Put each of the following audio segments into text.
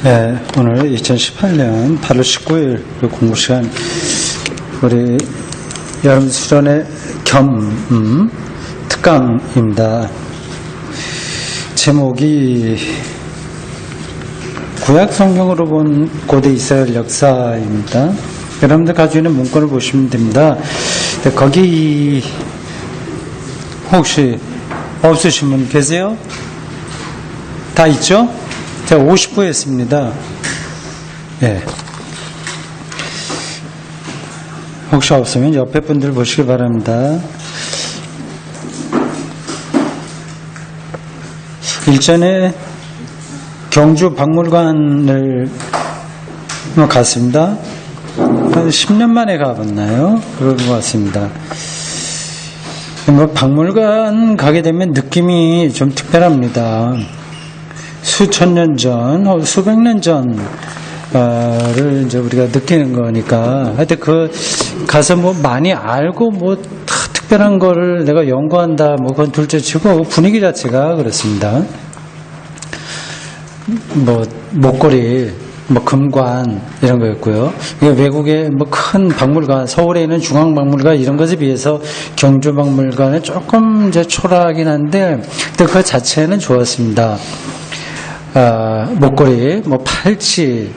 네, 오늘 2018년 8월 19일 공부 시간 우리 여름 수련회 겸 특강입니다. 제목이 구약 성경으로 본 고대 이스라엘 역사입니다. 여러분들 가지고 있는 문건을 보시면 됩니다. 거기 혹시 없으신 분 계세요? 다 있죠? 제가 50부 했습니다. 예. 혹시 없으면 옆에 분들 보시기 바랍니다. 일전에 경주 박물관을 갔습니다. 한 10년 만에 가봤나요? 그런 것 같습니다. 박물관 가게 되면 느낌이 좀 특별합니다. 수천 년 전, 수백 년 전을 이제 우리가 느끼는 거니까. 하여튼 가서 많이 알고 다 특별한 거를 내가 연구한다, 그건 둘째 치고 분위기 자체가 그렇습니다. 목걸이, 금관, 이런 거였고요. 외국의 큰 박물관, 서울에 있는 중앙박물관 이런 것에 비해서 경주박물관은 조금 이제 초라하긴 한데, 그 자체는 좋았습니다. 목걸이, 팔찌,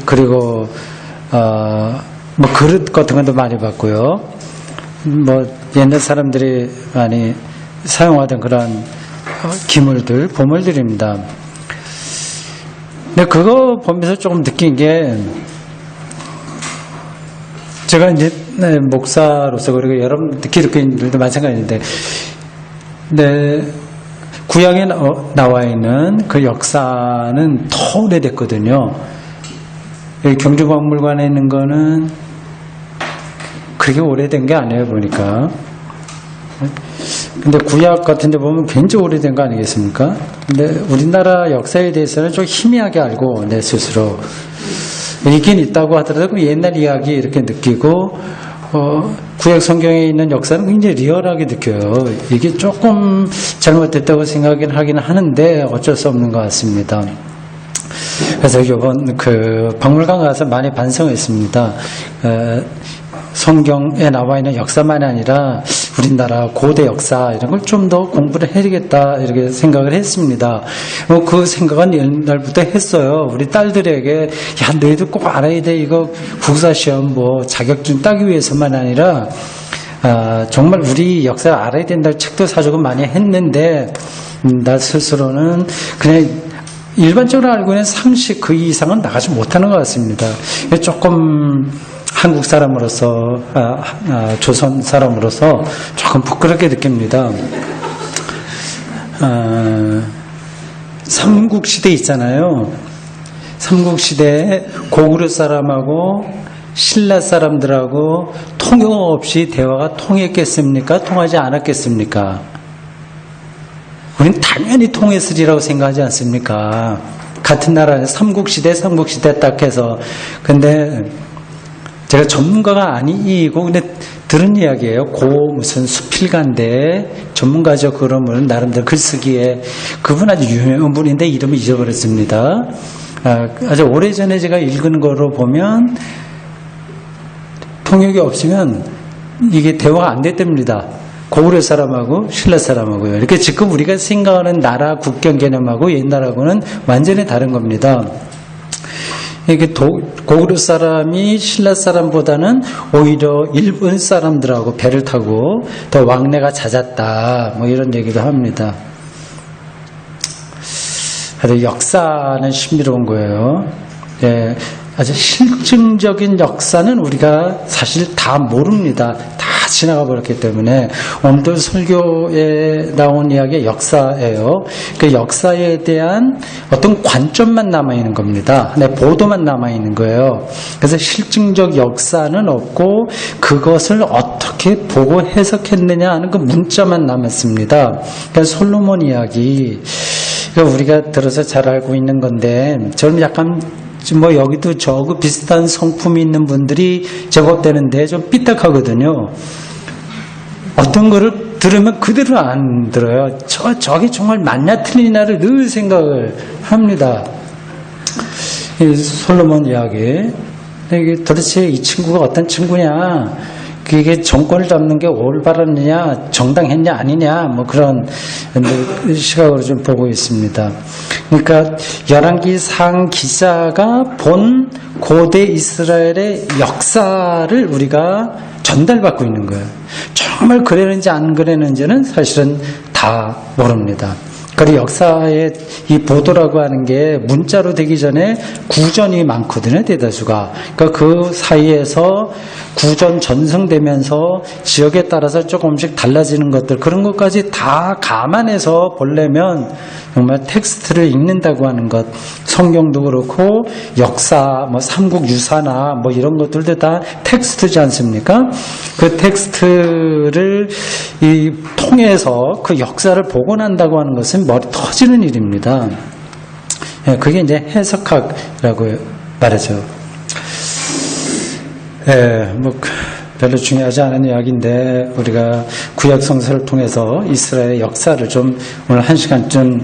그리고, 그릇 같은 것도 많이 봤고요. 옛날 사람들이 많이 사용하던 그런 기물들, 보물들입니다. 근데 그거 보면서 조금 느낀 게, 제가 이제, 목사로서, 그리고 여러분, 기독교인들도 마찬가지인데, 구약에 나와 있는 그 역사는 더 오래됐거든요. 여기 경주박물관에 있는 거는 그렇게 오래된 게 아니에요, 보니까. 근데 구약 같은 데 보면 굉장히 오래된 거 아니겠습니까? 근데 우리나라 역사에 대해서는 좀 희미하게 알고, 내 스스로. 있긴 있다고 하더라도 그 옛날 이야기 이렇게 느끼고, 구약 성경에 있는 역사는 굉장히 리얼하게 느껴요. 이게 조금 잘못됐다고 생각하긴 하는데 어쩔 수 없는 것 같습니다. 그래서 이번 박물관 가서 많이 반성했습니다. 성경에 나와 있는 역사만이 아니라 우리나라 고대 역사 이런 걸 좀 더 공부를 해야겠다 이렇게 생각을 했습니다. 그 생각은 옛날부터 했어요. 우리 딸들에게 야 너희들 꼭 알아야 돼. 이거 국사시험 자격증 따기 위해서만 아니라 정말 우리 역사를 알아야 된다는 책도 사주고 많이 했는데 나 스스로는 그냥 일반적으로 알고 있는 상식 그 이상은 나가지 못하는 것 같습니다. 조금 한국 사람으로서, 조선 사람으로서 조금 부끄럽게 느낍니다. 삼국시대 있잖아요. 삼국시대에 고구려 사람하고 신라 사람들하고 통역 없이 대화가 통했겠습니까? 통하지 않았겠습니까? 우리는 당연히 통했으리라고 생각하지 않습니까? 같은 나라는 삼국시대 딱 해서. 근데 제가 전문가가 아니고 근데 들은 이야기예요. 무슨 수필가인데 전문가죠. 그러면 나름대로 글쓰기에 그분 아주 유명한 분인데 이름을 잊어버렸습니다. 아주 오래전에 제가 읽은 거로 보면 통역이 없으면 이게 대화가 안 됐답니다. 고구려 사람하고 신라 사람하고요. 이렇게 지금 우리가 생각하는 나라 국경 개념하고 옛날하고는 완전히 다른 겁니다. 이게 고구려 사람이 신라 사람보다는 오히려 일본 사람들하고 배를 타고 더 왕래가 잦았다. 이런 얘기도 합니다. 하여튼 역사는 신비로운 거예요. 예, 아주 실증적인 역사는 우리가 사실 다 모릅니다. 다 지나가 버렸기 때문에 오늘도 설교에 나온 이야기의 역사예요. 그 역사에 대한 어떤 관점만 남아있는 겁니다. 보도만 남아있는 거예요. 그래서 실증적 역사는 없고 그것을 어떻게 보고 해석했느냐 하는 그 문자만 남았습니다. 그래서 솔로몬 이야기 우리가 들어서 잘 알고 있는 건데 저는 약간 여기도 저거 비슷한 성품이 있는 분들이 제법되는데 좀 삐딱하거든요. 어떤 거를 들으면 그대로 안 들어요. 저게 정말 맞냐 틀리냐를 늘 생각을 합니다. 이 솔로몬 이야기. 이게 도대체 이 친구가 어떤 친구냐? 그게 정권을 잡는 게 올바르느냐, 정당했냐, 아니냐, 뭐 그런 시각으로 좀 보고 있습니다. 그러니까 열왕기상 기자가 본 고대 이스라엘의 역사를 우리가 전달받고 있는 거예요. 정말 그랬는지 안 그랬는지는 사실은 다 모릅니다. 그리고 역사의 이 보도라고 하는 게 문자로 되기 전에 구전이 많거든요, 대다수가. 그러니까 그 사이에서 구전 전승되면서 지역에 따라서 조금씩 달라지는 것들, 그런 것까지 다 감안해서 보려면 정말 텍스트를 읽는다고 하는 것, 성경도 그렇고 역사, 뭐 삼국 유사나 뭐 이런 것들도 다 텍스트지 않습니까? 그 텍스트를 통해서 그 역사를 복원한다고 하는 것은 머리 터지는 일입니다. 그게 이제 해석학이라고 말하죠. 뭐 별로 중요하지 않은 이야기인데 우리가 구약 성서를 통해서 이스라엘의 역사를 좀 오늘 한 시간쯤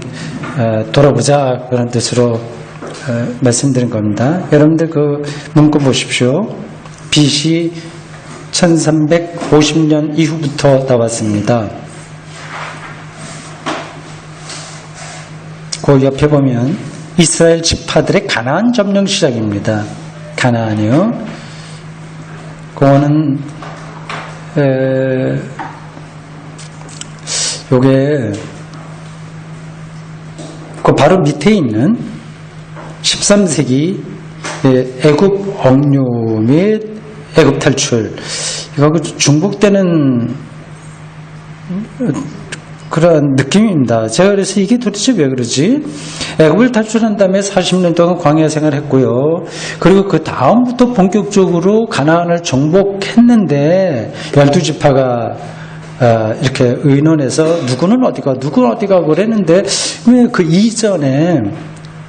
돌아보자, 그런 뜻으로 말씀드린 겁니다. 여러분들 그 문구 보십시오. BC 1350년 이후부터 나왔습니다. 그 옆에 보면 이스라엘 지파들의 가나안 점령 시작입니다. 가나안이요. 그거는 요게 그 바로 밑에 있는 13세기 애굽 억류 및 애굽 탈출, 이거 중국 때는 그런 느낌입니다. 제가 그래서 이게 도대체 왜 그러지? 애굽을 탈출한 다음에 40년 동안 광야 생활을 했고요. 그리고 그 다음부터 본격적으로 가나안을 정복했는데 12지파가 이렇게 의논해서 누구는 어디가 그랬는데 왜 그 이전에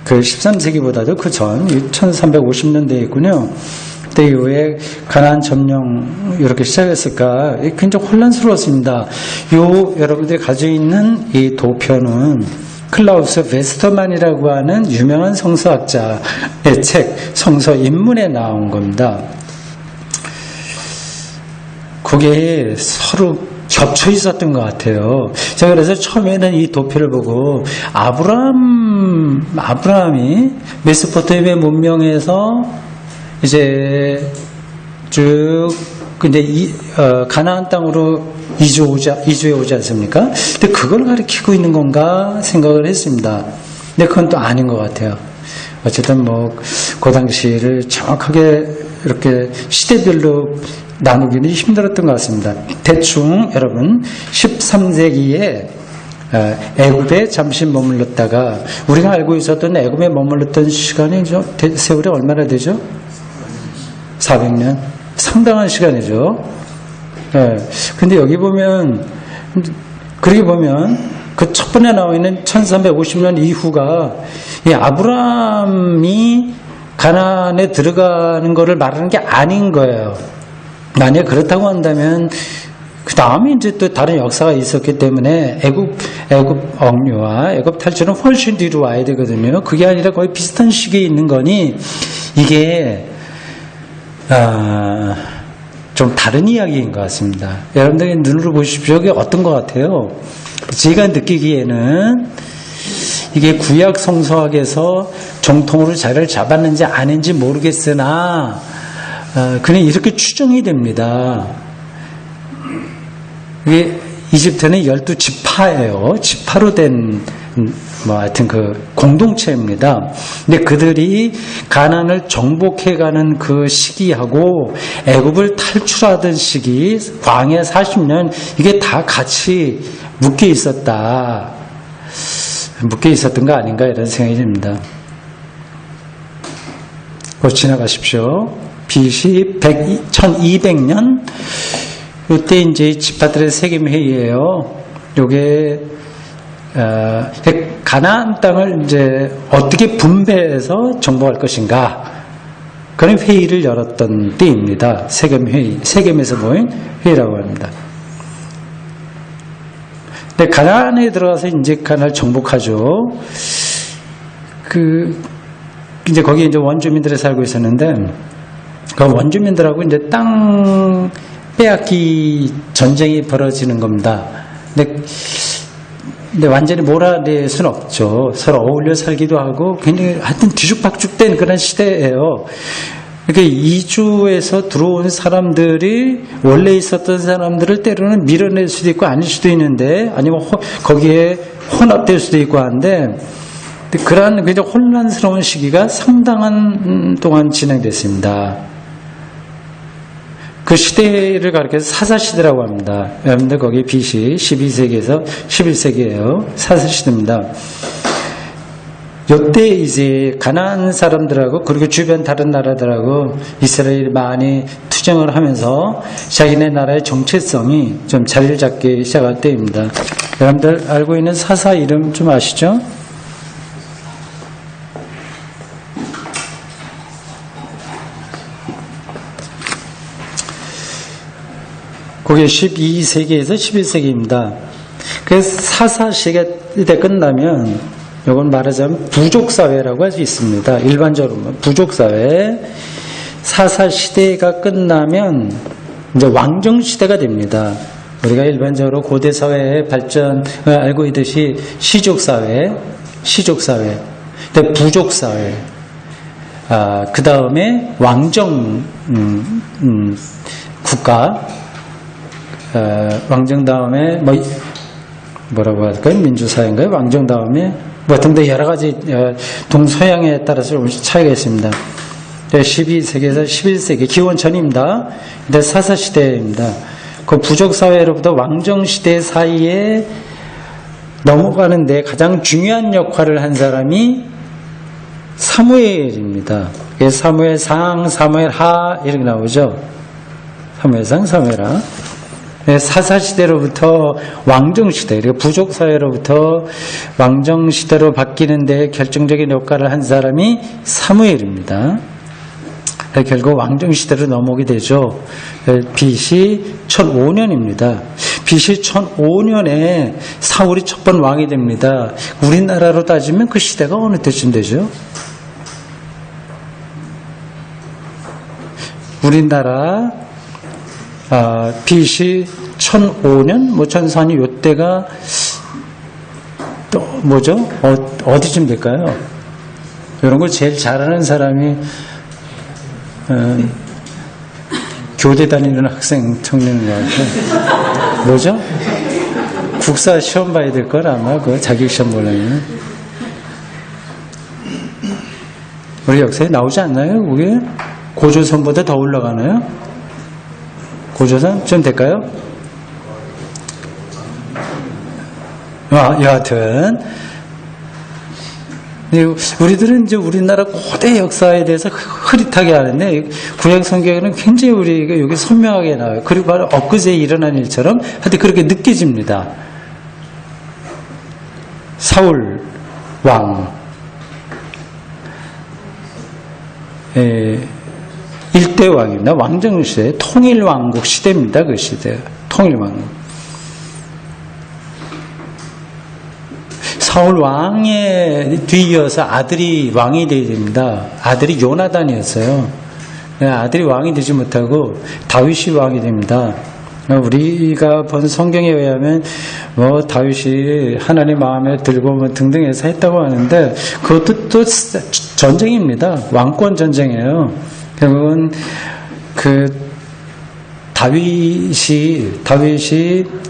그 13세기보다도 그 전 1350년대에 있군요. 그때 이후에 가나안 점령 이렇게 시작했을까? 굉장히 혼란스러웠습니다. 여러분들이 가지고 있는 이 도표는 클라우스 웨스터만이라고 하는 유명한 성서학자의 책 성서 인문에 나온 겁니다. 그게 서로 겹쳐 있었던 것 같아요. 제가 그래서 처음에는 이 도표를 보고 아브라함이 메소포타미아 문명에서 이제 쭉 근데 가나안 땅으로 이주해 오지 않습니까? 근데 그걸 가리키고 있는 건가 생각을 했습니다. 근데 그건 또 아닌 것 같아요. 어쨌든 뭐 그 당시를 정확하게 이렇게 시대별로 나누기는 힘들었던 것 같습니다. 대충 여러분 13세기에 애굽에 잠시 머물렀다가 우리가 알고 있었던 애굽에 머물렀던 시간이 세월이 얼마나 되죠? 400년. 상당한 시간이죠. 근데 여기 보면 그렇게 보면 그 첫 번에 나와 있는 1350년 이후가 이 아브라함이 가나안에 들어가는 것을 말하는 게 아닌 거예요. 만약 그렇다고 한다면 그 다음에 이제 또 다른 역사가 있었기 때문에 애굽 억류와 애굽 탈출은 훨씬 뒤로 와야 되거든요. 그게 아니라 거의 비슷한 시기에 있는 거니 이게 좀 다른 이야기인 것 같습니다. 여러분들이 눈으로 보십시오. 이게 어떤 것 같아요? 제가 느끼기에는 이게 구약 성서학에서 정통으로 자리를 잡았는지 아닌지 모르겠으나 그냥 이렇게 추정이 됩니다. 이게 이집트는 12지파예요. 지파로 된 하여튼 그 공동체입니다. 근데 그들이 가나안을 정복해가는 그 시기하고 애굽을 탈출하던 시기, 광야 40년, 이게 다 같이 묶여 있었던 거 아닌가 이런 생각이 듭니다. 지나가십시오. BC 1200년 이때 이제 지파들의 세겜회의예요. 요게 가나안 땅을 이제 어떻게 분배해서 정복할 것인가 그런 회의를 열었던 때입니다. 세겜회의, 세겜에서 모인 회의라고 합니다. 근데 가나안에 들어가서 이제 가나안을 정복하죠. 이제 거기 이제 원주민들이 살고 있었는데, 그 원주민들하고 이제 땅 빼앗기 전쟁이 벌어지는 겁니다. 근데 완전히 몰아낼 수는 없죠. 서로 어울려 살기도 하고 굉장히 하여튼 뒤죽박죽된 그런 시대예요. 이렇게 이주에서 들어온 사람들이 원래 있었던 사람들을 때로는 밀어낼 수도 있고 아닐 수도 있는데, 아니면 거기에 혼합될 수도 있고 한데, 그러한 굉장히 혼란스러운 시기가 상당한 동안 진행됐습니다. 그 시대를 가리켜서 사사시대라고 합니다. 여러분들 거기 BC 12세기에서 11세기예요. 사사시대입니다. 이때 이제 가나안 사람들하고 그리고 주변 다른 나라들하고 이스라엘이 많이 투쟁을 하면서 자기네 나라의 정체성이 좀 자리를 잡기 시작할 때입니다. 여러분들 알고 있는 사사 이름 좀 아시죠? 그게 12세기에서 11세기입니다. 그래서 사사시대 끝나면 이건 말하자면 부족사회라고 할 수 있습니다. 일반적으로 부족사회. 사사시대가 끝나면 이제 왕정시대가 됩니다. 우리가 일반적으로 고대사회의 발전을 알고 있듯이 시족사회, 부족사회, 그 다음에 왕정 국가, 왕정 다음에 뭐라고 할까요? 민주사회인가요? 왕정 다음에 등등 여러 가지 동서양에 따라서 조금씩 차이가 있습니다. 12세기에서 11세기 기원 전입니다. 근데 사사시대입니다. 그 부족사회로부터 왕정시대 사이에 넘어가는데 가장 중요한 역할을 한 사람이 사무엘입니다. 사무엘상, 사무엘하 이렇게 나오죠. 사무엘상, 사무엘하. 사사시대로부터 왕정시대, 그리고 부족사회로부터 왕정시대로 바뀌는 데 결정적인 역할을 한 사람이 사무엘입니다. 결국 왕정시대로 넘어오게 되죠. BC 1005년입니다. BC 1005년에 사울이 첫 번 왕이 됩니다. 우리나라로 따지면 그 시대가 어느 때쯤 되죠? 우리나라 BC 1005년, 1004년 요때가 또 뭐죠? 어디쯤 될까요? 이런 걸 제일 잘하는 사람이 교대 다니는 학생 청년인 것 같아요. 뭐죠? 국사 시험 봐야 될 걸 아마 그 자격시험 보려면. 우리 역사에 나오지 않나요? 그게 고조선보다 더 올라가나요? 고조선? 좀 될까요? 여하튼 우리들은 이제 우리나라 고대 역사에 대해서 흐릿하게 아는데 구약 성경에는 굉장히 우리가 여기 선명하게 나와요. 그리고 바로 엊그제 일어난 일처럼 하여튼 그렇게 느껴집니다. 사울 왕 일대 왕입니다. 왕정시대, 통일왕국 시대입니다. 그 시대, 통일왕국. 사울 왕의 뒤이어서 아들이 왕이 되어야 됩니다. 아들이 요나단이었어요. 아들이 왕이 되지 못하고 다윗이 왕이 됩니다. 우리가 본 성경에 의하면 다윗이 하나님 마음에 들고 등등 해서 했다고 하는데 그것도 또 전쟁입니다. 왕권 전쟁이에요. 결국은 그 다윗이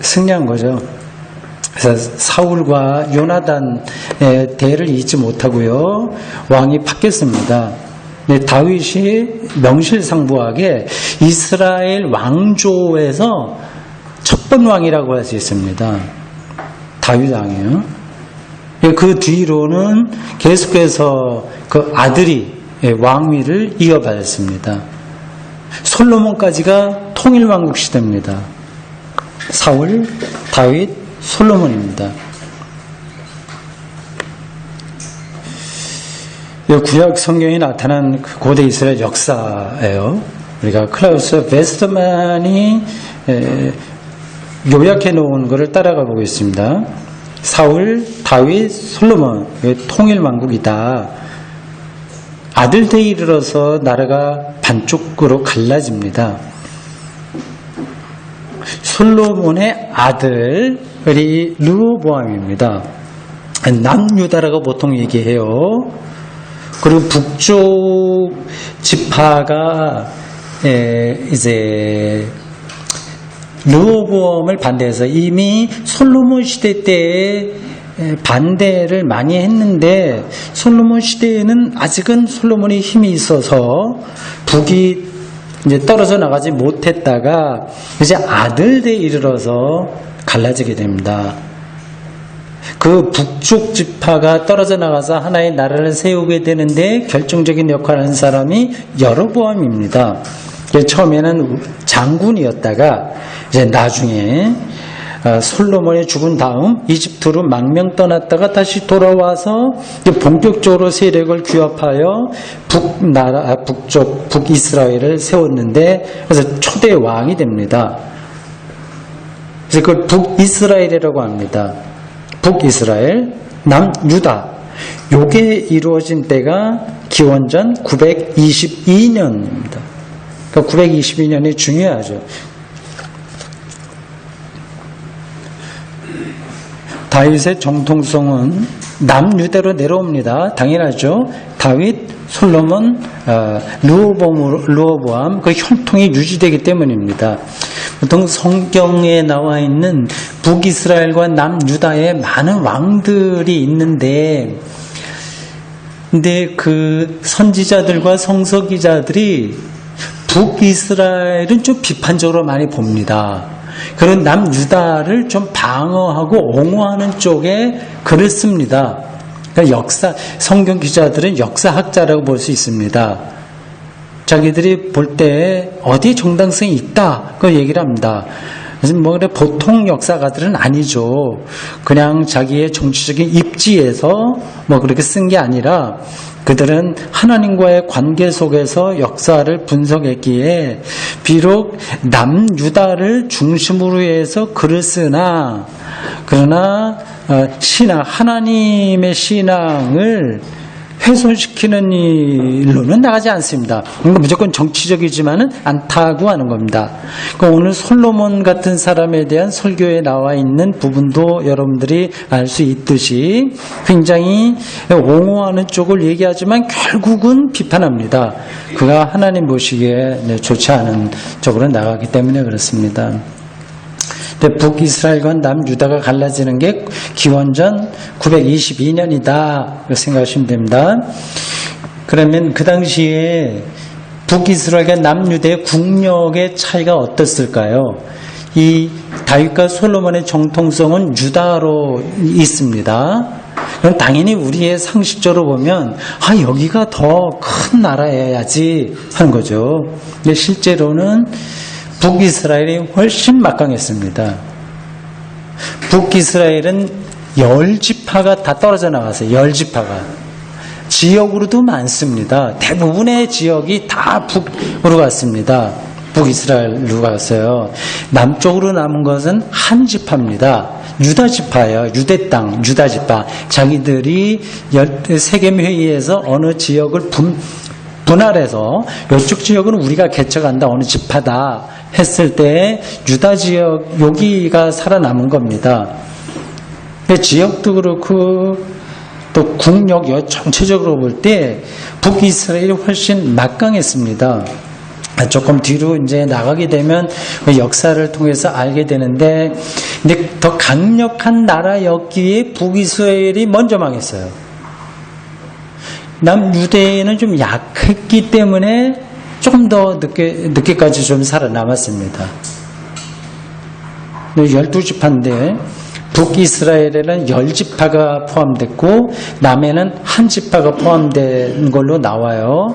승리한 거죠. 그래서 사울과 요나단의 대를 잇지 못하고요. 왕이 바뀌었습니다. 다윗이 명실상부하게 이스라엘 왕조에서 첫 번 왕이라고 할 수 있습니다. 다윗 왕이에요. 그 뒤로는 계속해서 그 아들이 왕위를 이어받았습니다. 솔로몬까지가 통일왕국 시대입니다. 사울, 다윗, 솔로몬입니다. 구약 성경에 나타난 고대 이스라엘 역사예요. 우리가 클라우스 베스트만이 요약해 놓은 것을 따라가 보고 있습니다. 사울, 다윗, 솔로몬 통일왕국이다. 아들대에 이르러서 나라가 반쪽으로 갈라집니다. 솔로몬의 아들이 르호보암입니다. 남유다라고 보통 얘기해요. 그리고 북쪽 지파가 이제 르호보암을 반대해서 이미 솔로몬 시대 때에 반대를 많이 했는데 솔로몬 시대에는 아직은 솔로몬이 힘이 있어서 북이 이제 떨어져 나가지 못했다가 이제 아들대에 이르러서 갈라지게 됩니다. 그 북쪽 지파가 떨어져 나가서 하나의 나라를 세우게 되는데 결정적인 역할을 한 사람이 여로보암입니다. 처음에는 장군이었다가 이제 나중에 솔로몬이 죽은 다음 이집트로 망명 떠났다가 다시 돌아와서 본격적으로 세력을 규합하여 북쪽 북이스라엘을 세웠는데 그래서 초대 왕이 됩니다. 그래서 그걸 북이스라엘이라고 합니다. 북이스라엘, 남유다. 요게 이루어진 때가 기원전 922년입니다. 그러니까 922년이 중요하죠. 다윗의 정통성은 남유대로 내려옵니다. 당연하죠. 다윗, 솔로몬, 르호보암 그 혈통이 유지되기 때문입니다. 보통 성경에 나와 있는 북이스라엘과 남유다에 많은 왕들이 있는데 근데 그 선지자들과 성서기자들이 북이스라엘은 좀 비판적으로 많이 봅니다. 그런 남유다를 좀 방어하고 옹호하는 쪽에 글을 씁니다. 그러니까 성경 기자들은 역사학자라고 볼 수 있습니다. 자기들이 볼 때 어디에 정당성이 있다 그 얘기를 합니다. 그래서 뭐 그래 보통 역사가들은 아니죠. 그냥 자기의 정치적인 입지에서 뭐 그렇게 쓴 게 아니라 그들은 하나님과의 관계 속에서 역사를 분석했기에 비록 남유다를 중심으로 해서 글을 쓰나 그러나 신앙 하나님의 신앙을 훼손시키는 일로는 나가지 않습니다. 그러니까 무조건 정치적이지만은 않다고 하는 겁니다. 그러니까 오늘 솔로몬 같은 사람에 대한 설교에 나와 있는 부분도 여러분들이 알 수 있듯이 굉장히 옹호하는 쪽을 얘기하지만 결국은 비판합니다. 그가 하나님 보시기에 좋지 않은 쪽으로 나가기 때문에 그렇습니다. 북이스라엘과 남유다가 갈라지는 게 기원전 922년이다 생각하시면 됩니다. 그러면 그 당시에 북이스라엘과 남유다의 국력의 차이가 어떻을까요? 이 다윗과 솔로몬의 정통성은 유다로 있습니다. 그럼 당연히 우리의 상식적으로 보면 여기가 더 큰 나라여야지 하는 거죠. 근데 실제로는 북이스라엘이 훨씬 막강했습니다. 북이스라엘은 10지파가 다 떨어져 나갔어요. 10지파가. 지역으로도 많습니다. 대부분의 지역이 다 북으로 갔습니다. 북이스라엘로 갔어요. 남쪽으로 남은 것은 한 지파입니다. 유다 지파예요. 유대 땅, 유다 지파. 자기들이 세겜회의에서 어느 지역을 분할해서 이쪽 지역은 우리가 개척한다. 어느 지파다. 했을 때 유다 지역 여기가 살아남은 겁니다. 지역도 그렇고 또 국력 전체적으로 볼 때 북이스라엘이 훨씬 막강했습니다. 조금 뒤로 이제 나가게 되면 역사를 통해서 알게 되는데 근데 더 강력한 나라였기에 북이스라엘이 먼저 망했어요. 남유대는 좀 약했기 때문에 조금 더 늦게까지 좀 살아남았습니다. 12지파인데 북이스라엘에는 10지파가 포함됐고 남에는 한 지파가 포함된 걸로 나와요.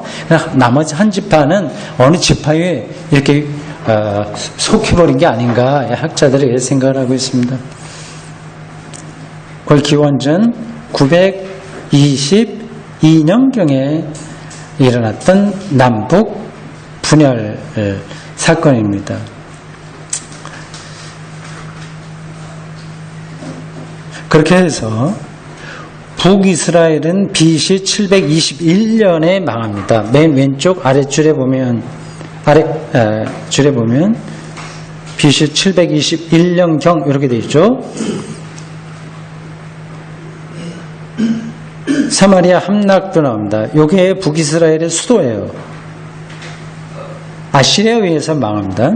나머지 한 지파는 어느 지파에 이렇게 속해버린 게 아닌가 학자들이 생각을 하고 있습니다. 그걸 기원전 922년경에 일어났던 남북 분열 사건입니다. 그렇게 해서 북이스라엘은 BC 721년에 망합니다. 맨 왼쪽 아랫줄에 보면 줄에 보면 BC 721년경 이렇게 되어 있죠. 사마리아 함락도 나옵니다. 이게 북이스라엘의 수도예요. 아시리아에 의해서 망합니다.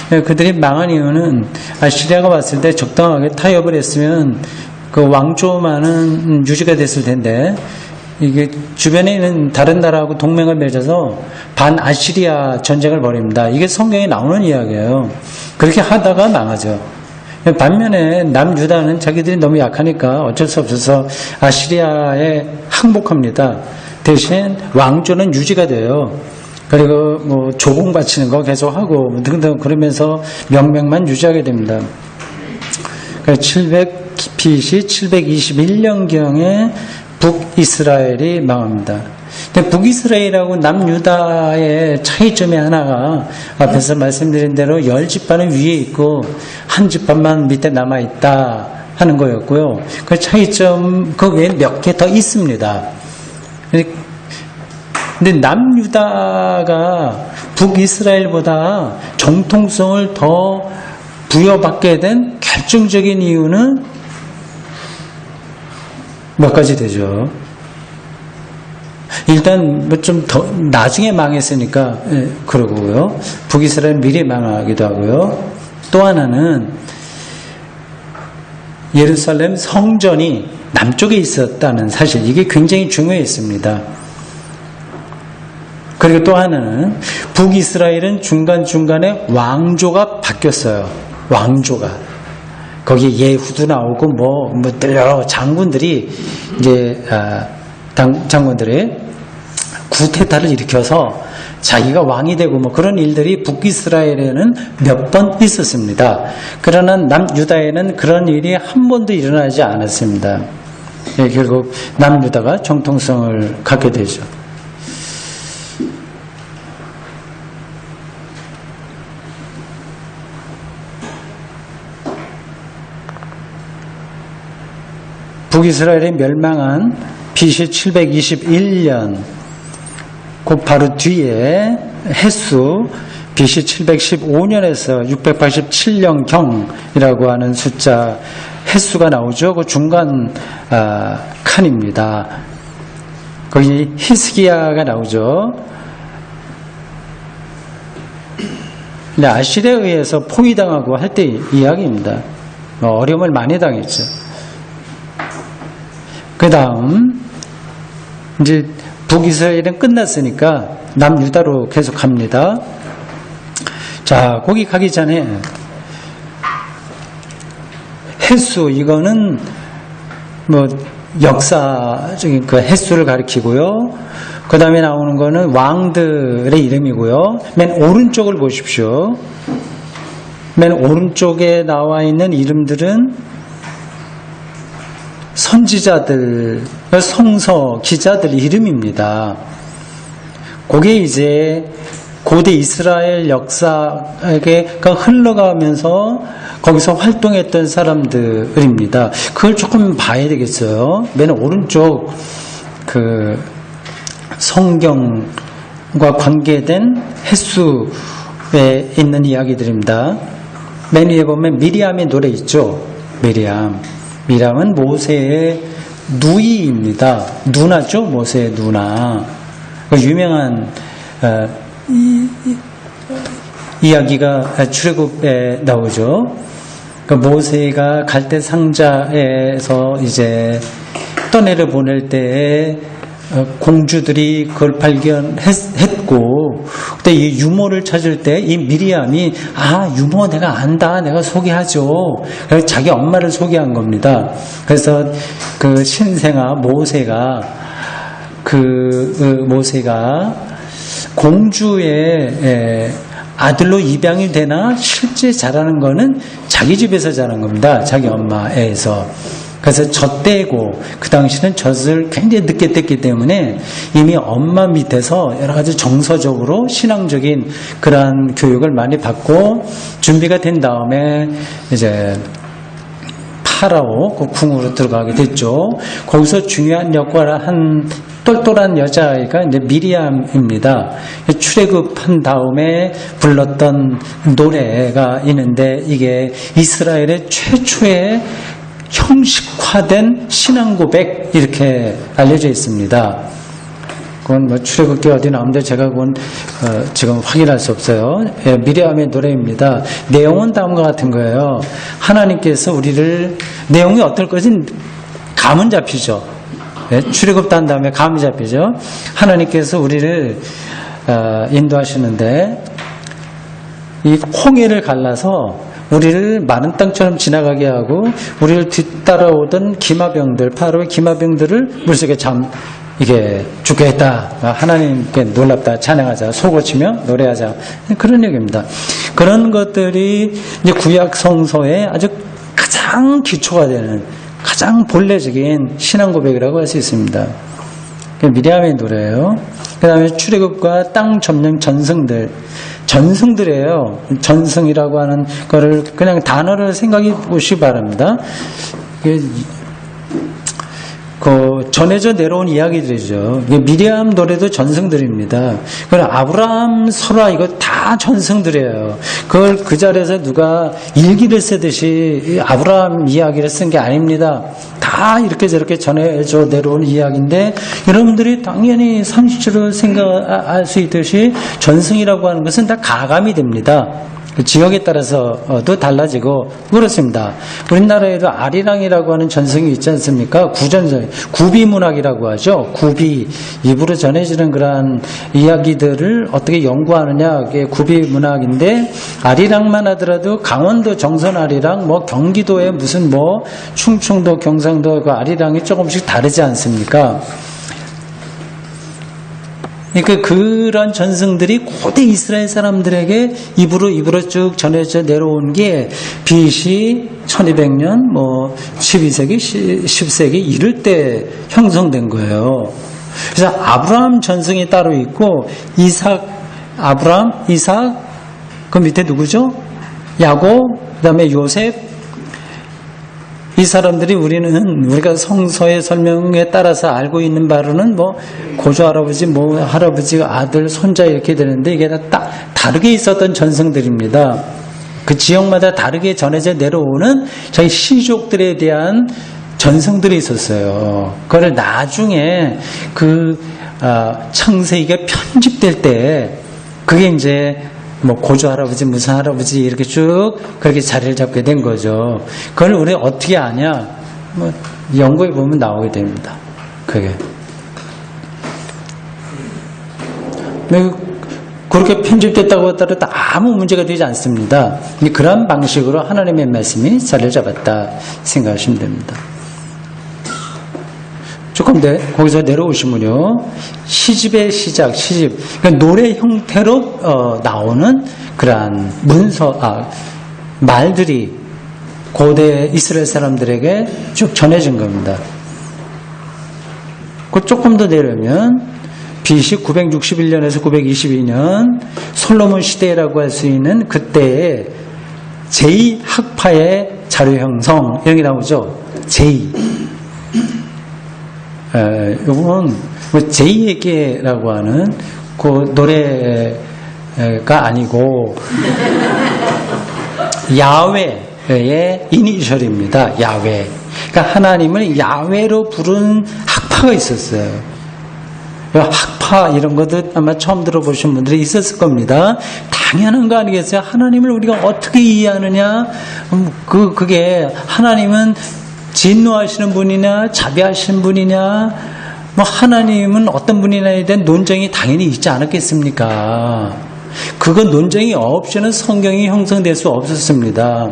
그들이 망한 이유는 아시리아가 왔을 때 적당하게 타협을 했으면 그 왕조만은 유지가 됐을 텐데 이게 주변에 있는 다른 나라하고 동맹을 맺어서 반아시리아 전쟁을 벌입니다. 이게 성경에 나오는 이야기예요. 그렇게 하다가 망하죠. 반면에 남유다는 자기들이 너무 약하니까 어쩔 수 없어서 아시리아에 항복합니다. 대신 왕조는 유지가 돼요. 그리고 뭐 조공 바치는 거 계속하고 등등 그러면서 명맥만 유지하게 됩니다. BC 721년경에 북이스라엘이 망합니다. 근데 북이스라엘하고 남유다의 차이점이 하나가 앞에서 말씀드린 대로 10지파는 위에 있고 한 지파만 밑에 남아있다 하는 거였고요. 그 차이점 그 외에 몇 개 더 있습니다. 근데 남유다가 북이스라엘보다 정통성을 더 부여받게 된 결정적인 이유는 몇 가지 되죠. 일단 뭐 좀 더 나중에 망했으니까 그러고요. 북이스라엘 미리 망하기도 하고요. 또 하나는 예루살렘 성전이 남쪽에 있었다는 사실, 이게 굉장히 중요했습니다. 그리고 또 하나는 북이스라엘은 중간중간에 왕조가 바뀌었어요. 왕조가. 거기에 예후도 나오고 뭐 여러 장군들이 이제 장군들이 구테타를 일으켜서 자기가 왕이 되고 뭐 그런 일들이 북이스라엘에는 몇 번 있었습니다. 그러나 남유다에는 그런 일이 한 번도 일어나지 않았습니다. 결국 남유다가 정통성을 갖게 되죠. 북이스라엘이 멸망한 BC 721년 그 바로 뒤에 햇수 BC 715년에서 687년경이라고 하는 숫자 햇수가 나오죠. 그 중간 칸입니다. 거기 히스기야가 나오죠. 근데 아시리아에 의해서 포위당하고 할 때 이야기입니다. 어려움을 많이 당했죠. 그 다음 이제 북이스라엘은 끝났으니까 남유다로 계속 갑니다. 자, 거기 가기 전에 햇수, 이거는 뭐 역사적인 그 햇수를 가리키고요. 그 다음에 나오는 거는 왕들의 이름이고요. 맨 오른쪽을 보십시오. 맨 오른쪽에 나와 있는 이름들은 선지자들, 성서 기자들 이름입니다. 그게 이제 고대 이스라엘 역사에 흘러가면서 거기서 활동했던 사람들입니다. 그걸 조금 봐야 되겠어요. 맨 오른쪽 그 성경과 관계된 햇수에 있는 이야기들입니다. 맨 위에 보면 미리암의 노래 있죠. 미리암은 모세의 누이입니다. 누나죠. 모세의 누나. 유명한 이야기가 출애굽에 나오죠. 모세가 갈대 상자에서 이제 떠내려 보낼 때에 공주들이 그걸 발견했고, 그때 이 유모를 찾을 때 이 미리암이 유모 내가 안다, 내가 소개하죠. 그래서 자기 엄마를 소개한 겁니다. 그래서 그 신생아 모세가 모세가 공주의 아들로 입양이 되나 실제 자라는 거는 자기 집에서 자란 겁니다. 자기 엄마에서. 그래서 젖대고, 그 당시는 젖을 굉장히 늦게 뗐기 때문에 이미 엄마 밑에서 여러 가지 정서적으로 신앙적인 그러한 교육을 많이 받고 준비가 된 다음에 이제 파라오 그 궁으로 들어가게 됐죠. 거기서 중요한 역할을 한 똘똘한 여자아이가 이제 미리암입니다. 출애굽한 다음에 불렀던 노래가 있는데 이게 이스라엘의 최초의 형식화된 신앙 고백 이렇게 알려져 있습니다. 그건 뭐 출애굽기 어디 나오는데 제가 그건 지금 확인할 수 없어요. 예, 미리암의 노래입니다. 내용은 다음과 같은 거예요. 하나님께서 우리를 내용이 어떨 것인지 감은 잡히죠. 예, 출애굽도 한 다음에 감이 잡히죠. 하나님께서 우리를 인도하시는데 이 홍해를 갈라서 우리를 마른 땅처럼 지나가게 하고 우리를 뒤따라오던 기마병들, 바로의 기마병들을 물속에 이게 죽게 했다. 하나님께 놀랍다. 찬양하자. 소고치며 노래하자. 그런 얘기입니다. 그런 것들이 이제 구약 성서의 아주 가장 기초가 되는 가장 본래적인 신앙 고백이라고 할 수 있습니다. 미리암의 노래예요. 그 다음에 출애굽과 땅 점령 전승들이에요. 전승이라고 하는 거를 그냥 단어를 생각해 보시기 바랍니다. 전해져 내려온 이야기들이죠. 미리암 노래도 전승들입니다. 그럼 아브라함, 소라 이거 다 전승들이에요. 그걸 그 자리에서 누가 일기를 쓰듯이 아브라함 이야기를 쓴 게 아닙니다. 다 이렇게 저렇게 전해져 내려온 이야기인데 여러분들이 당연히 상식적으로 생각할 수 있듯이 전승이라고 하는 것은 다 가감이 됩니다. 지역에 따라서도 달라지고 그렇습니다. 우리나라에도 아리랑이라고 하는 전승이 있지 않습니까? 구전승, 구비문학이라고 하죠. 구비, 입으로 전해지는 그러한 이야기들을 어떻게 연구하느냐, 그게 구비문학인데 아리랑만 하더라도 강원도 정선 아리랑, 뭐 경기도의 무슨 뭐 충청도, 경상도 그 아리랑이 조금씩 다르지 않습니까? 그러니까 그런 전승들이 고대 이스라엘 사람들에게 입으로 쭉 전해져 내려온 게 BC 1200년, 뭐 12세기, 10세기 이럴 때 형성된 거예요. 그래서 아브라함 전승이 따로 있고 아브라함, 이삭, 그 밑에 누구죠? 야곱, 그 다음에 요셉. 이 사람들이 우리가 성서의 설명에 따라서 알고 있는 바로는 뭐 고조 할아버지, 뭐 할아버지, 아들, 손자 이렇게 되는데 이게 다 다르게 있었던 전승들입니다. 그 지역마다 다르게 전해져 내려오는 저희 시족들에 대한 전승들이 있었어요. 그걸 나중에 창세기가 편집될 때 그게 이제 뭐 고조 할아버지 무슨 할아버지 이렇게 쭉 그렇게 자리를 잡게 된 거죠. 그걸 우리 어떻게 아냐? 뭐 연구해 보면 나오게 됩니다. 그게 그렇게 편집됐다고 하더라도 아무 문제가 되지 않습니다. 그런 방식으로 하나님의 말씀이 자리를 잡았다 생각하시면 됩니다. 조금 더 거기서 내려오시면요, 시집의 시작, 그러니까 노래 형태로 나오는 그러한 말들이 고대 이스라엘 사람들에게 쭉 전해진 겁니다. 그 조금 더 내려면 BC 961년에서 922년 솔로몬 시대라고 할 수 있는 그때의 제2학파의 자료 형성 이런 게 나오죠. 제2. 이건 제2에게라고 하는 그 노래가 아니고 야훼의 이니셜입니다. 야훼. 그러니까 하나님을 야훼로 부른 학파가 있었어요. 학파 이런 것도 아마 처음 들어보신 분들이 있었을 겁니다. 당연한 거 아니겠어요? 하나님을 우리가 어떻게 이해하느냐? 그게 하나님은 진노하시는 분이냐, 자비하시는 분이냐, 뭐 하나님은 어떤 분이냐에 대한 논쟁이 당연히 있지 않았겠습니까? 그건 논쟁이 없이는 성경이 형성될 수 없었습니다.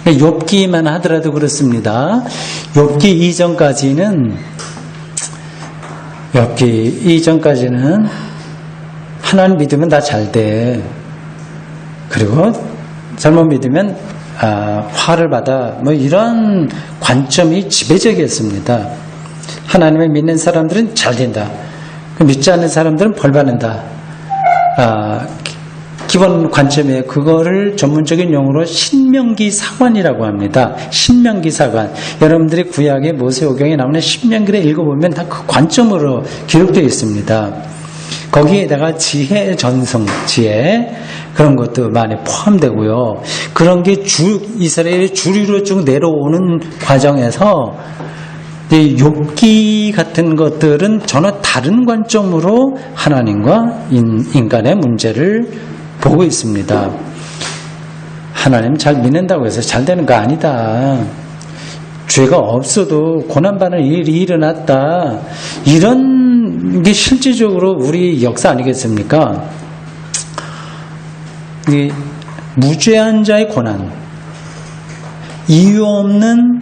욥기만 하더라도 그렇습니다. 욥기 이전까지는 하나님 믿으면 다 잘 돼. 그리고 잘못 믿으면 화를 받아. 뭐 이런 관점이 지배적이었습니다. 하나님을 믿는 사람들은 잘 된다. 믿지 않는 사람들은 벌 받는다. 기본 관점에 그거를 전문적인 용어로 신명기 사관이라고 합니다. 신명기 사관. 여러분들이 구약의 모세오경에 나오는 신명기를 읽어보면 다 그 관점으로 기록되어 있습니다. 거기에다가 지혜 전성, 지혜 그런 것도 많이 포함되고요. 그런 게 이스라엘의 주류로 쭉 내려오는 과정에서 욥기 같은 것들은 전혀 다른 관점으로 하나님과 인간의 문제를 보고 있습니다. 하나님 잘 믿는다고 해서 잘 되는 거 아니다. 죄가 없어도 고난받는 일이 일어났다. 이런 게 실질적으로 우리 역사 아니겠습니까? 이 무죄한 자의 고난, 이유 없는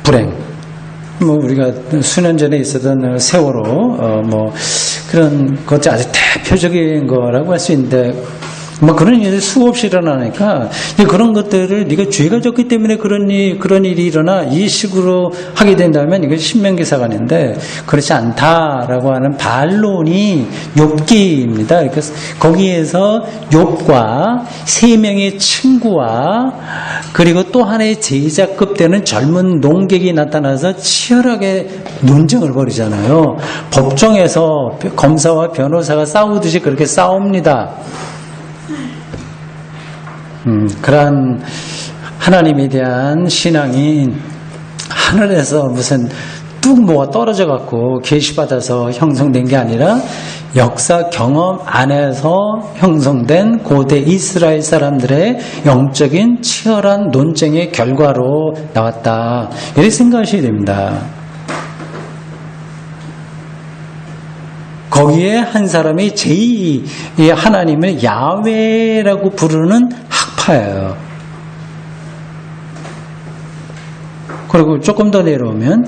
불행, 우리가 수년 전에 있었던 세월호, 그런 것이 아주 대표적인 거라고 할 수 있는데, 그런 일이 수없이 일어나니까, 그런 것들을 네가 죄가 졌기 때문에 그런 일이 일어나 이 식으로 하게 된다면 이게 신명기 사관인데, 그렇지 않다라고 하는 반론이 욥기입니다. 그러니까 거기에서 욥과 세 명의 친구와 그리고 또 하나의 제자급 되는 젊은 농객이 나타나서 치열하게 논쟁을 벌이잖아요. 법정에서 검사와 변호사가 싸우듯이 그렇게 싸웁니다. 그러한 하나님에 대한 신앙이 하늘에서 무슨 뚝 뭐가 떨어져 갖고 계시받아서 형성된 게 아니라 역사 경험 안에서 형성된 고대 이스라엘 사람들의 영적인 치열한 논쟁의 결과로 나왔다. 이렇게 생각하셔야 됩니다. 거기에 한 사람이 제2의 하나님을 야훼라고 부르는 학파예요. 그리고 조금 더 내려오면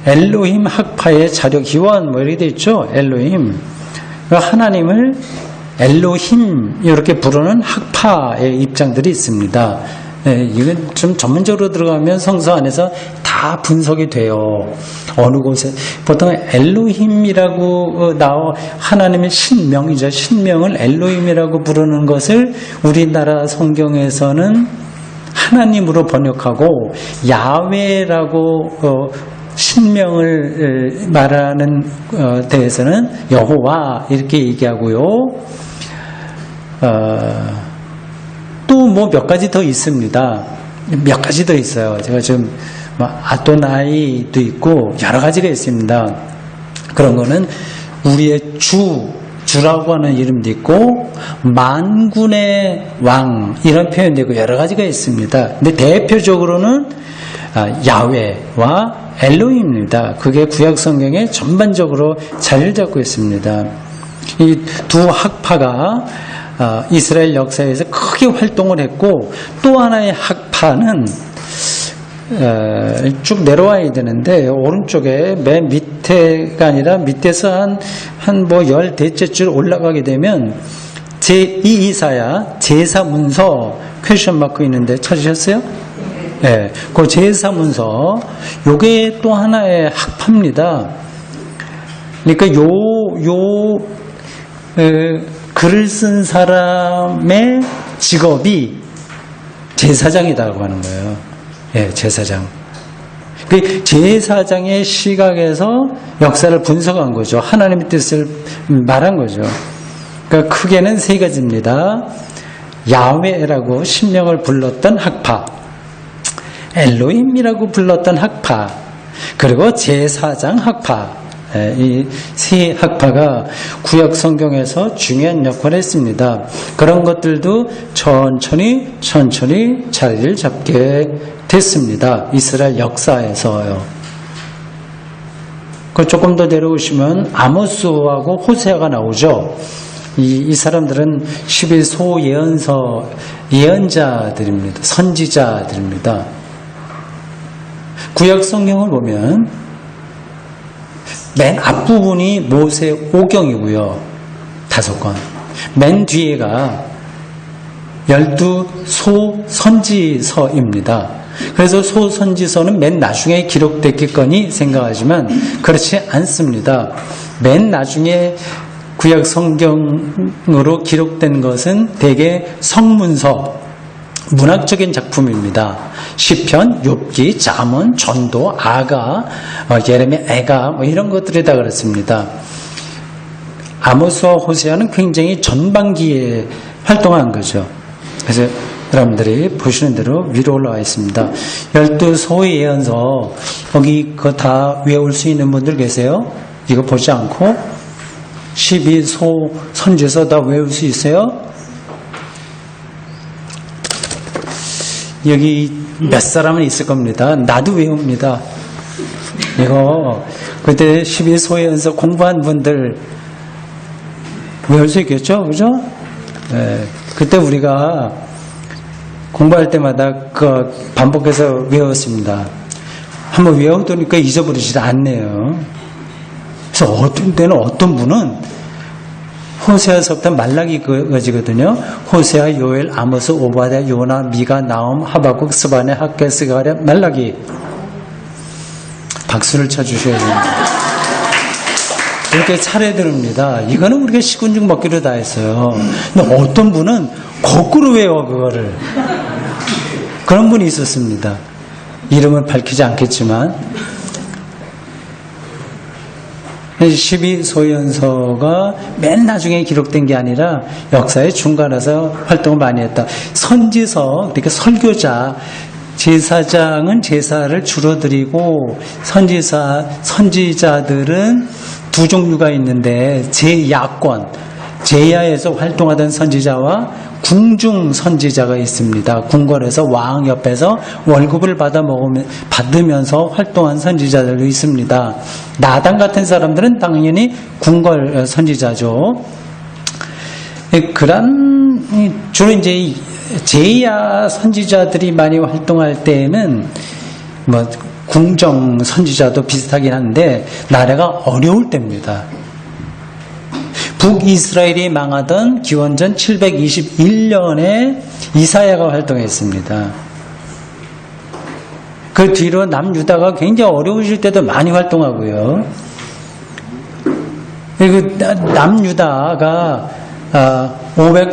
엘로힘 학파의 자력 기원 이렇게 되어 있죠. 엘로힘. 하나님을 엘로힘 이렇게 부르는 학파의 입장들이 있습니다. 이건 좀 전문적으로 들어가면 성서 안에서 다 분석이 돼요. 어느 곳에 보통 엘로힘이라고 하나님의 신명이죠. 신명을 엘로힘이라고 부르는 것을 우리나라 성경에서는 하나님으로 번역하고 야훼라고 신명을 말하는 데에서는 여호와 이렇게 얘기하고요. 또 몇 가지 더 있습니다. 몇 가지 더 있어요. 제가 지금 아도나이도 있고 여러 가지가 있습니다. 그런 거는 우리의 주라고 하는 이름도 있고 만군의 왕 이런 표현도 있고 여러 가지가 있습니다. 근데 대표적으로는 야훼와 엘로힘입니다. 그게 구약 성경에 전반적으로 자리를 잡고 있습니다. 이 두 학파가 이스라엘 역사에서 크게 활동을 했고 또 하나의 학파는 쭉 내려와야 되는데 오른쪽에 맨 밑에가 아니라 밑에서 한 10대째 줄 올라가게 되면 제2 이사야 제사문서 퀘션 마크 있는데 찾으셨어요? 네, 그 제사문서 요게 또 하나의 학파입니다. 그러니까 글을 쓴 사람의 직업이 제사장이라고 하는 거예요. 예, 제사장. 그 제사장의 시각에서 역사를 분석한 거죠. 하나님의 뜻을 말한 거죠. 그러니까 크게는 세 가지입니다. 야훼라고 신명을 불렀던 학파, 엘로힘이라고 불렀던 학파, 그리고 제사장 학파. 이 세 학파가 구약 성경에서 중요한 역할을 했습니다. 그런 것들도 천천히 자리를 잡게 됐습니다. 이스라엘 역사에서요. 조금 더 내려오시면 아모스하고 호세아가 나오죠. 이 사람들은 11소 예언서 예언자들입니다. 선지자들입니다. 구약 성경을 보면 맨 앞부분이 모세오경이고요. 5권. 맨 뒤에가 12소 선지서입니다. 그래서 소선지서는 맨 나중에 기록됐겠거니 생각하지만 그렇지 않습니다. 맨 나중에 구약 성경으로 기록된 것은 대개 성문서, 문학적인 작품입니다. 시편, 욥기, 잠언, 전도, 아가, 예레미야, 애가 뭐 이런 것들이 다 그렇습니다. 아모스와 호세아는 굉장히 전반기에 활동한 거죠. 그래서 여러분들이 보시는 대로 위로 올라와 있습니다. 12소 예언서, 여기 그거 다 외울 수 있는 분들 계세요? 이거 보지 않고 12소 선지서 다 외울 수 있어요? 여기 몇 사람은 있을 겁니다. 나도 외웁니다. 이거 그때 12소 예언서 공부한 분들 외울 수 있겠죠? 그죠? 네. 그때 우리가 공부할 때마다 그 반복해서 외웠습니다. 한번 외우더니까 잊어버리지도 않네요. 그래서 어떤 때는 어떤 분은 호세아서부터 말라기까지거든요. 호세아, 요엘, 아모스, 오바댜, 요나, 미가, 나움, 하박국, 스바네, 학개, 스가랴, 말라기. 박수를 쳐주셔야 됩니다. 이렇게 차례들입니다. 이거는 우리가 시군중 먹기로 다 했어요. 근데 어떤 분은 거꾸로 외워 그거를. 그런 분이 있었습니다. 이름을 밝히지 않겠지만 12소연서가 맨 나중에 기록된 게 아니라 역사의 중간에서 활동을 많이 했다. 선지서, 그러니까 설교자, 제사장은 제사를 주로 드리고 선지자들은 두 종류가 있는데 제야권, 제야에서 활동하던 선지자와 궁중 선지자가 있습니다. 궁궐에서 왕 옆에서 월급을 받으면서 활동한 선지자들도 있습니다. 나단 같은 사람들은 당연히 궁궐 선지자죠. 주로 이제 제야 선지자들이 많이 활동할 때에는 뭐 궁정 선지자도 비슷하긴 한데 나라가 어려울 때입니다. 북이스라엘이 망하던 기원전 721년에 이사야가 활동했습니다. 그 뒤로 남유다가 굉장히 어려우실 때도 많이 활동하고요. 그리고 남유다가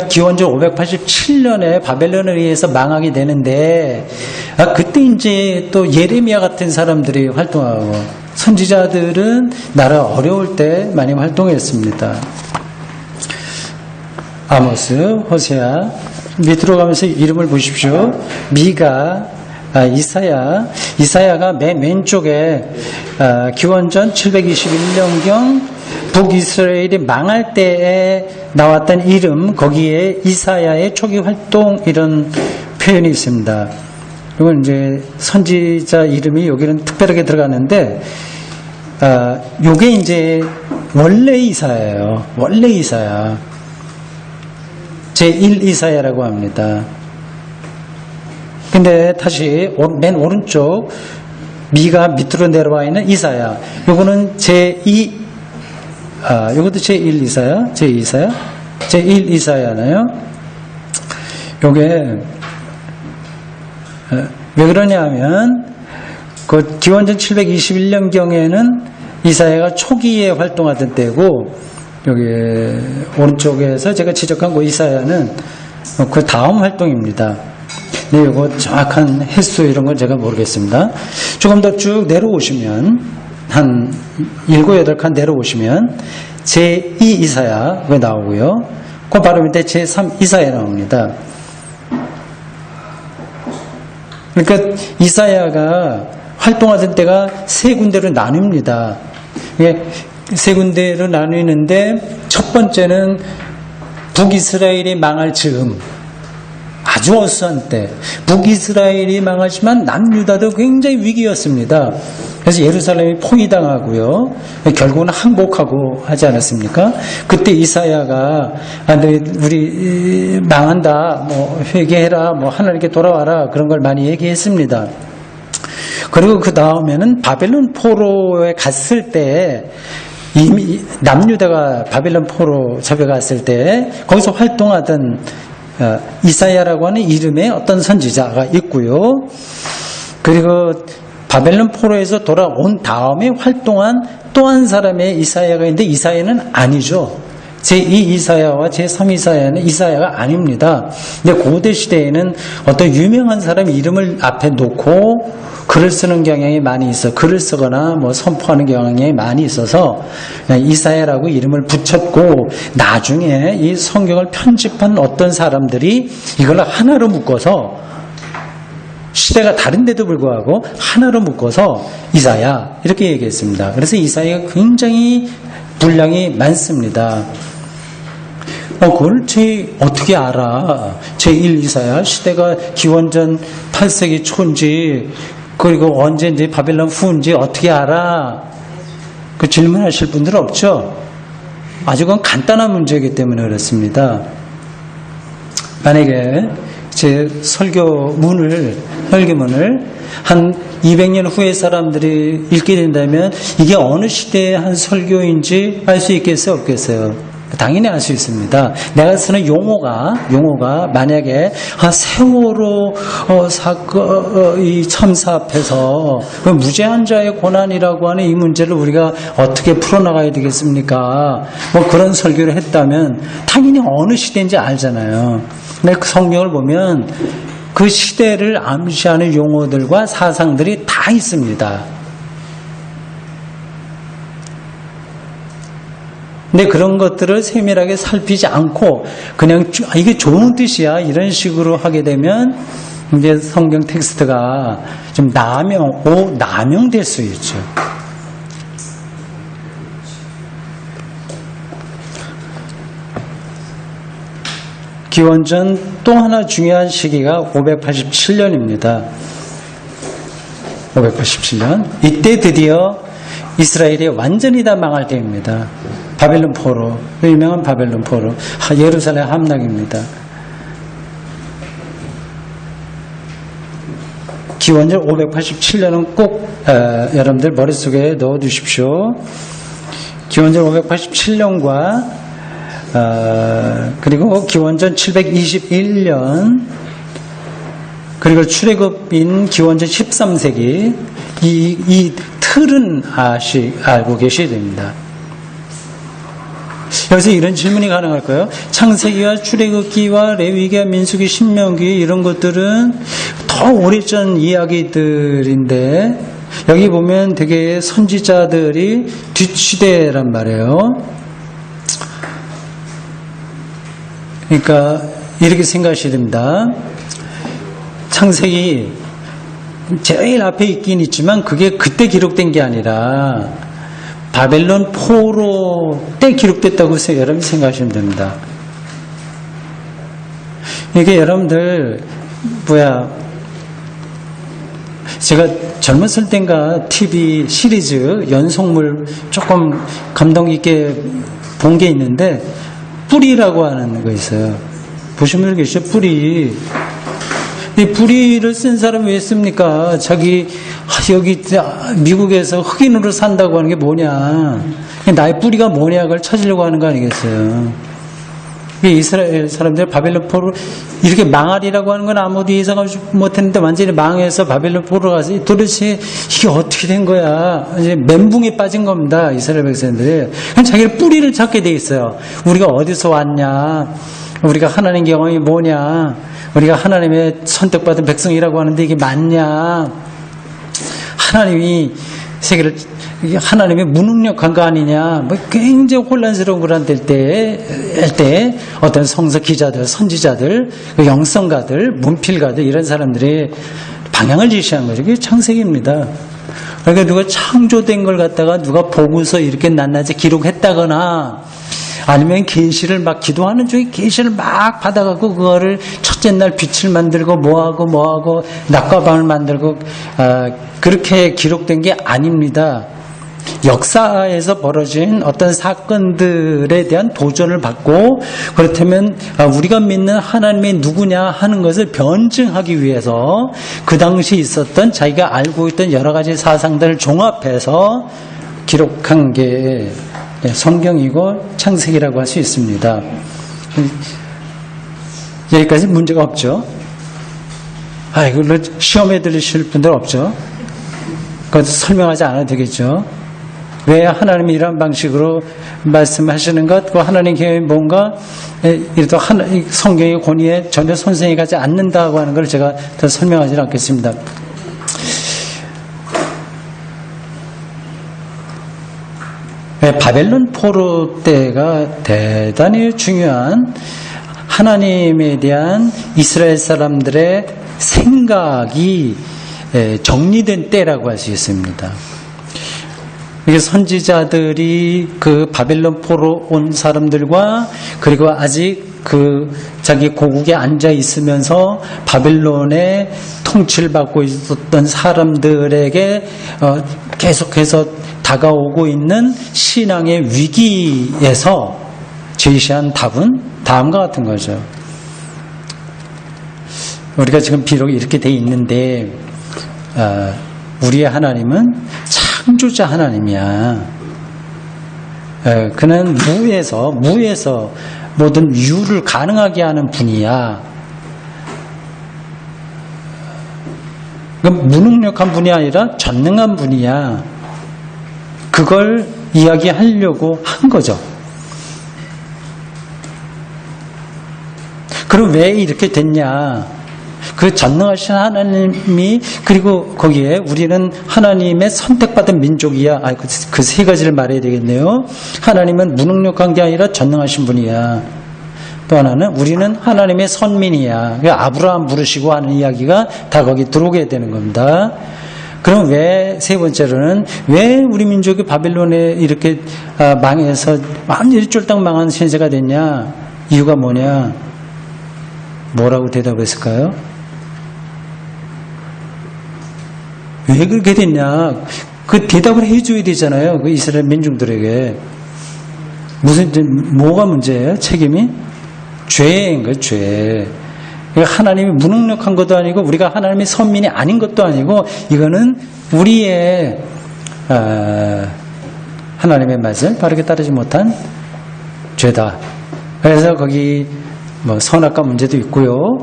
기원전 587년에 바벨론에 의해서 망하게 되는데 그때 이제 또 예레미야 같은 사람들이 활동하고 선지자들은 나라 어려울 때 많이 활동했습니다. 아모스, 호세아, 밑으로 가면서 이름을 보십시오. 미가, 이사야가 맨 왼쪽에 기원전 721년경 북이스라엘이 망할 때에 나왔던 이름, 거기에 이사야의 초기 활동 이런 표현이 있습니다. 그리고 이제 선지자 이름이 여기는 특별하게 들어가는데 요게 이제 원래 이사야예요. 원래 이사야. 제1 이사야라고 합니다. 근데 다시 맨 오른쪽 미가 밑으로 내려와 있는 이사야. 요거는 제2 요것도 제1 이사야. 제2 이사야. 제1 이사야나요. 요게 왜 그러냐 하면 그 기원전 721년경에는 이사야가 초기에 활동하던 때고 여기 오른쪽에서 제가 지적한 그 이사야는 그 다음 활동입니다. 네, 이거 정확한 횟수 이런 건 제가 모르겠습니다. 조금 더 쭉 내려오시면 한 7, 8칸 내려오시면 제2 이사야가 나오고요. 그 바로 밑에 제3 이사야 나옵니다. 그러니까 이사야가 활동하던 때가 세 군데로 나뉩니다. 세 군데로 나뉘는데 첫 번째는 북이스라엘이 망할 즈음, 아주 어수한 때 북이스라엘이 망하지만 남유다도 굉장히 위기였습니다. 그래서 예루살렘이 포위당하고요. 결국은 항복하고 하지 않았습니까? 그때 이사야가 우리 망한다, 뭐 회개해라, 뭐 하나님께 돌아와라 그런 걸 많이 얘기했습니다. 그리고 그 다음에는 바벨론 포로에 갔을 때 이미 남유다가 바벨론 포로 잡혀갔을 때 거기서 활동하던 이사야라고 하는 이름의 어떤 선지자가 있고요. 그리고 바벨론 포로에서 돌아온 다음에 활동한 또 한 사람의 이사야가 있는데 이사야는 아니죠. 제2 이사야와 제3 이사야는 이사야가 아닙니다. 근데 고대 시대에는 어떤 유명한 사람 이름을 앞에 놓고 글을 쓰는 경향이 많이 있어. 글을 쓰거나 뭐 선포하는 경향이 많이 있어서 이사야라고 이름을 붙였고, 나중에 이 성경을 편집한 어떤 사람들이 이걸 하나로 묶어서, 시대가 다른데도 불구하고 하나로 묶어서 이사야 이렇게 얘기했습니다. 그래서 이사야가 굉장히 분량이 많습니다. 그걸 어떻게 알아? 제1 이사야 시대가 기원전 8세기 초인지 그리고 언제인지 바벨론 후인지 어떻게 알아? 그 질문하실 분들 없죠? 아주 간단한 문제이기 때문에 그렇습니다. 만약에 제 설교문을 한 200년 후에 사람들이 읽게 된다면 이게 어느 시대의 한 설교인지 알 수 있겠어요, 없겠어요? 당연히 알 수 있습니다. 내가 쓰는 용어가 만약에 세월호 이 참사 앞에서 무죄한 자의 고난이라고 하는 이 문제를 우리가 어떻게 풀어나가야 되겠습니까? 뭐 그런 설교를 했다면 당연히 어느 시대인지 알잖아요. 근데 그 성경을 보면 그 시대를 암시하는 용어들과 사상들이 다 있습니다. 근데 그런 것들을 세밀하게 살피지 않고 그냥 이게 좋은 뜻이야 이런 식으로 하게 되면 이제 성경 텍스트가 좀 남용될 수 있죠. 기원전 또 하나 중요한 시기가 587년입니다. 587년. 이때 드디어 이스라엘이 완전히 다 망할 때입니다. 바벨론 포로, 유명한 바벨론 포로, 예루살렘 함락입니다. 기원전 587년은 꼭 여러분들 머릿속에 넣어두십시오. 기원전 587년과 그리고 기원전 721년 그리고 출애굽인 기원전 13세기 이 틀은 알고 계셔야 됩니다. 여기서 이런 질문이 가능할까요? 창세기와 출애굽기와 레위기와 민수기, 신명기 이런 것들은 더 오래전 이야기들인데 여기 보면 되게 선지자들이 뒷시대란 말이에요. 그러니까 이렇게 생각하셔야 됩니다. 창세기 제일 앞에 있긴 있지만 그게 그때 기록된 게 아니라 바벨론 포로 때 기록됐다고 여러분이 생각하시면 됩니다. 이게 여러분들 제가 젊었을 땐가 TV 시리즈 연속물 조금 감동 있게 본 게 있는데 뿌리라고 하는 거 있어요. 보신 분 계시죠? 뿌리. 이 뿌리를 쓴 사람이 왜 씁니까? 자기 여기 미국에서 흑인으로 산다고 하는 게 뭐냐? 나의 뿌리가 뭐냐? 그걸 찾으려고 하는 거 아니겠어요? 이스라엘 사람들 바벨론 포로 이렇게 망하리라고 하는 건 아무도 예상하지 못했는데 완전히 망해서 바벨론 포로 가서 도대체 이게 어떻게 된 거야? 이제 멘붕에 빠진 겁니다. 이스라엘 백성들이. 자기의 뿌리를 찾게 돼 있어요. 우리가 어디서 왔냐? 우리가 하나님 경험이 뭐냐? 우리가 하나님의 선택받은 백성이라고 하는데 이게 맞냐? 하나님이 세계를 하나님의 무능력한 거 아니냐? 뭐 굉장히 혼란스러운 걸 할 때 어떤 성서 기자들, 선지자들, 영성가들, 문필가들 이런 사람들이 방향을 제시한 거죠. 그게 창세기입니다. 그러니까 누가 창조된 걸 갖다가 누가 보고서 이렇게 낱낱이 기록했다거나 아니면 계시를 막 기도하는 중에 계시를 막 받아갖고 그거를 첫째 날 빛을 만들고 뭐하고 낮과 밤을 만들고 그렇게 기록된 게 아닙니다. 역사에서 벌어진 어떤 사건들에 대한 도전을 받고 그렇다면 우리가 믿는 하나님이 누구냐 하는 것을 변증하기 위해서 그 당시 있었던 자기가 알고 있던 여러 가지 사상들을 종합해서 기록한 게 성경이고 창세기라고 할 수 있습니다. 여기까지 문제가 없죠? 이걸로 시험에 들으실 분들 없죠? 그것도 설명하지 않아도 되겠죠? 왜 하나님이 이런 방식으로 말씀하시는 것, 그 하나님께 뭔가 이래도 성경의 권위에 전혀 손상이 가지 않는다고 하는 걸 제가 더 설명하지 않겠습니다. 바벨론 포로 때가 대단히 중요한 하나님에 대한 이스라엘 사람들의 생각이 정리된 때라고 할 수 있습니다. 선지자들이 그 바벨론 포로 온 사람들과 그리고 아직 그 자기 고국에 앉아 있으면서 바벨론의 통치를 받고 있었던 사람들에게 계속해서 다가오고 있는 신앙의 위기에서 제시한 답은 다음과 같은 거죠. 우리가 지금 비록 이렇게 돼 있는데 우리의 하나님은 창조자 하나님이야. 그는 무에서 모든 유를 가능하게 하는 분이야. 무능력한 분이 아니라 전능한 분이야. 그걸 이야기하려고 한 거죠. 그럼 왜 이렇게 됐냐? 그 전능하신 하나님이, 그리고 거기에 우리는 하나님의 선택받은 민족이야. 그 세 가지를 말해야 되겠네요. 하나님은 무능력한 게 아니라 전능하신 분이야. 또 하나는 우리는 하나님의 선민이야. 아브라함 부르시고 하는 이야기가 다 거기 들어오게 되는 겁니다. 그럼 왜, 세 번째로는 왜 우리 민족이 바벨론에 이렇게 망해서 완전히 쫄딱 망한 신세가 됐냐? 이유가 뭐냐? 뭐라고 대답했을까요? 왜 그렇게 됐냐? 그 대답을 해줘야 되잖아요. 그 이스라엘 민중들에게. 뭐가 문제예요? 책임이? 죄인 거예요, 죄. 하나님이 무능력한 것도 아니고, 우리가 하나님의 선민이 아닌 것도 아니고, 이거는 우리의, 하나님의 말씀을 바르게 따르지 못한 죄다. 그래서 거기, 선악과 문제도 있고요.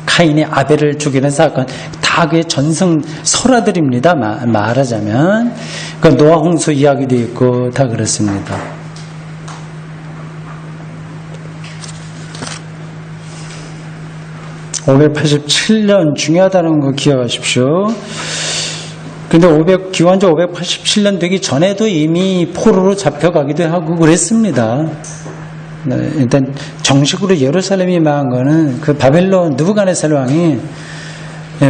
카인이 아벨을 죽이는 사건, 다 그의 전성 설화들입니다. 말하자면. 그 노아 홍수 이야기도 있고, 다 그렇습니다. (587년) 중요하다는 거 기억하십시오. 근데 기원전 587년 되기 전에도 이미 포로로 잡혀가기도 하고 그랬습니다. 일단 정식으로 예루살렘이 망한 거는 그 바벨론 느부갓네살 왕이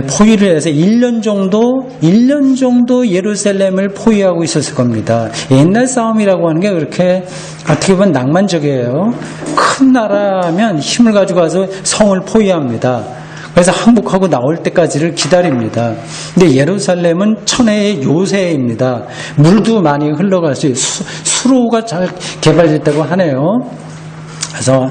포위를 해서 1년 정도 예루살렘을 포위하고 있었을 겁니다. 옛날 싸움이라고 하는 게 그렇게 어떻게 보면 낭만적이에요. 큰 나라면 힘을 가지고 와서 성을 포위합니다. 그래서 항복하고 나올 때까지를 기다립니다. 근데 예루살렘은 천혜의 요새입니다. 물도 많이 흘러갈 수 있어요. 수로가 잘 개발됐다고 하네요. 그래서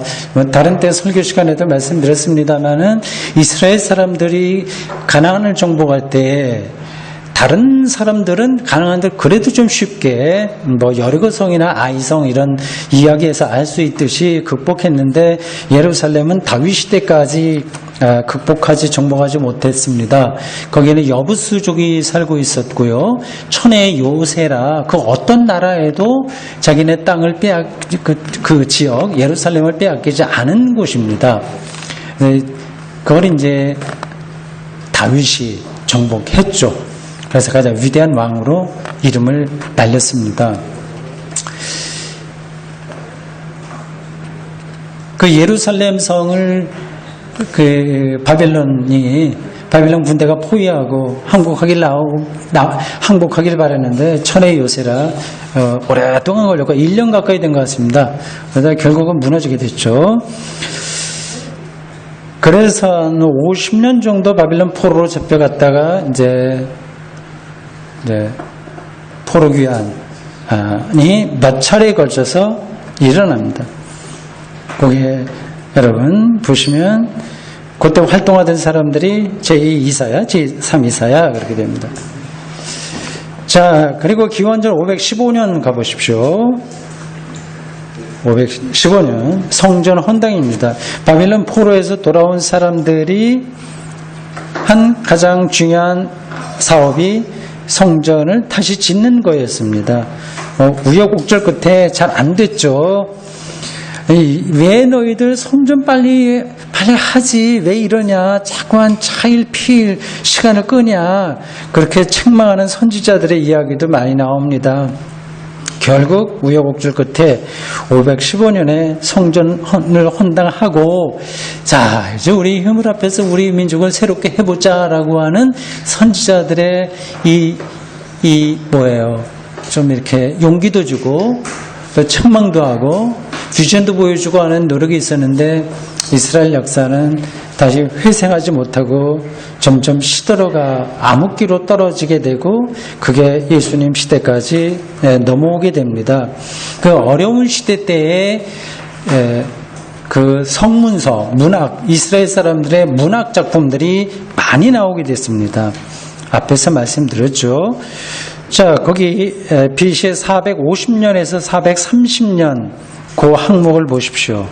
다른 때 설교 시간에도 말씀드렸습니다마는 이스라엘 사람들이 가나안을 정복할 때 다른 사람들은 가나안들 그래도 좀 쉽게 여리고성이나 아이성 이런 이야기에서 알 수 있듯이 극복했는데 예루살렘은 다윗 시대까지 극복하지 정복하지 못했습니다. 거기에는 여부수족이 살고 있었고요. 천혜의 요새라 그 어떤 나라에도 자기네 땅을 그 지역 예루살렘을 빼앗기지 않은 곳입니다. 그걸 이제 다윗이 정복했죠. 그래서 가장 위대한 왕으로 이름을 날렸습니다. 그 예루살렘 성을 그 바벨론 군대가 포위하고 항복하길 바랐는데 천혜의 요새라 오랫동안 걸렸고 1년 가까이 된 것 같습니다. 그러다 결국은 무너지게 됐죠. 그래서 50년 정도 바벨론 포로로 잡혀갔다가 이제 포로 귀환이 몇 차례에 걸쳐서 일어납니다. 거기에 여러분 보시면 그때 활동하던 사람들이 제2 이사야, 제3 이사야 그렇게 됩니다. 자, 그리고 기원전 515년 가보십시오. 515년 성전 헌당입니다. 바벨론 포로에서 돌아온 사람들이 한 가장 중요한 사업이 성전을 다시 짓는 거였습니다. 우여곡절 끝에 잘 안 됐죠. 왜 너희들 성전 빨리 하지? 왜 이러냐? 자꾸만 차일 피일 시간을 끄냐? 그렇게 책망하는 선지자들의 이야기도 많이 나옵니다. 결국 우여곡절 끝에 515년에 성전을 헌당하고, 자, 이제 우리 힘을 합해서 우리 민족을 새롭게 해보자라고 하는 선지자들의 좀 이렇게 용기도 주고 또 책망도 하고 비전도 보여주고 하는 노력이 있었는데, 이스라엘 역사는 다시 회생하지 못하고 점점 시들어가 암흑기로 떨어지게 되고, 그게 예수님 시대까지 넘어오게 됩니다. 그 어려운 시대 때에 그 성문서, 문학, 이스라엘 사람들의 문학 작품들이 많이 나오게 됐습니다. 앞에서 말씀드렸죠. 자, 거기 BC 450년에서 430년 그 항목을 보십시오.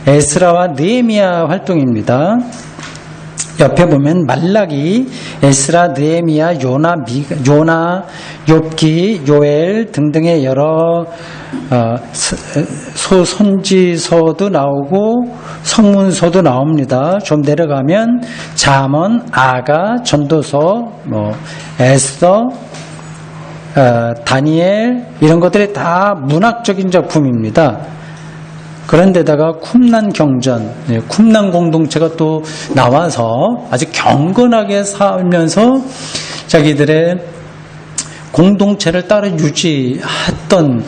에스라와 느헤미야 활동입니다. 옆에 보면 말라기, 에스라, 느헤미야, 요나, 욥기, 요엘 등등의 여러 소선지서도 나오고 성문서도 나옵니다. 좀 내려가면 잠언, 아가, 전도서, 에스더, 다니엘, 이런 것들이 다 문학적인 작품입니다. 그런데다가 쿰난 경전, 쿰난 공동체가 또 나와서 아주 경건하게 살면서 자기들의 공동체를 따로 유지했던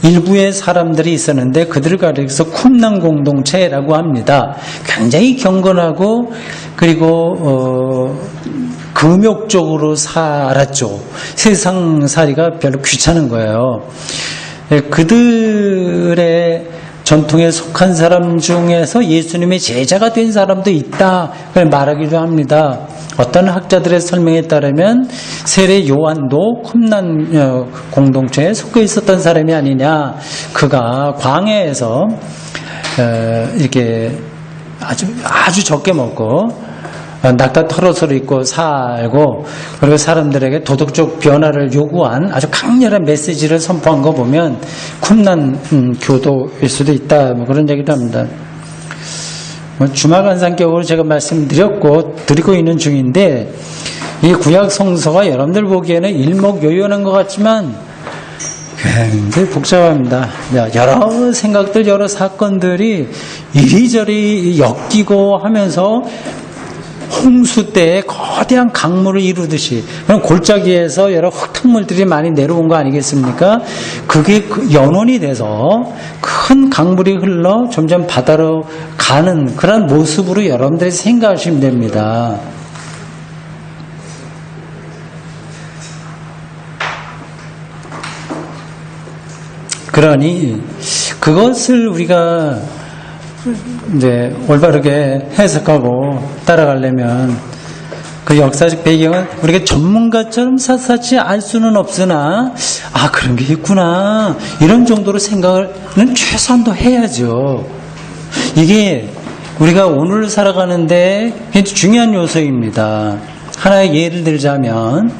일부의 사람들이 있었는데, 그들을 가리켜서 쿰난 공동체라고 합니다. 굉장히 경건하고, 그리고 금욕적으로 살았죠. 세상살이가 별로 귀찮은 거예요. 그들의 전통에 속한 사람 중에서 예수님의 제자가 된 사람도 있다, 말하기도 합니다. 어떤 학자들의 설명에 따르면 세례 요한도 쿰난 공동체에 속해 있었던 사람이 아니냐. 그가 광야에서 이렇게 아주 적게 먹고 낙타 털옷을 입고 살고, 그리고 사람들에게 도덕적 변화를 요구한 아주 강렬한 메시지를 선포한 거 보면 쿰난 교도일 수도 있다, 그런 얘기도 합니다. 주말간상격으로 제가 드리고 있는 중인데, 이 구약 성서가 여러분들 보기에는 일목요연한 것 같지만 굉장히 복잡합니다. 여러 생각들, 여러 사건들이 이리저리 엮이고 하면서 홍수 때에 거대한 강물을 이루듯이, 그럼 골짜기에서 여러 흙탕물들이 많이 내려온 거 아니겠습니까? 그게 연원이 돼서 큰 강물이 흘러 점점 바다로 가는 그런 모습으로 여러분들이 생각하시면 됩니다. 그러니 그것을 우리가 올바르게 해석하고 따라가려면 그 역사적 배경은 우리가 전문가처럼 샅샅이 알 수는 없으나, 그런 게 있구나, 이런 정도로 생각은 최소한도 해야죠. 이게 우리가 오늘 살아가는데 굉장히 중요한 요소입니다. 하나의 예를 들자면,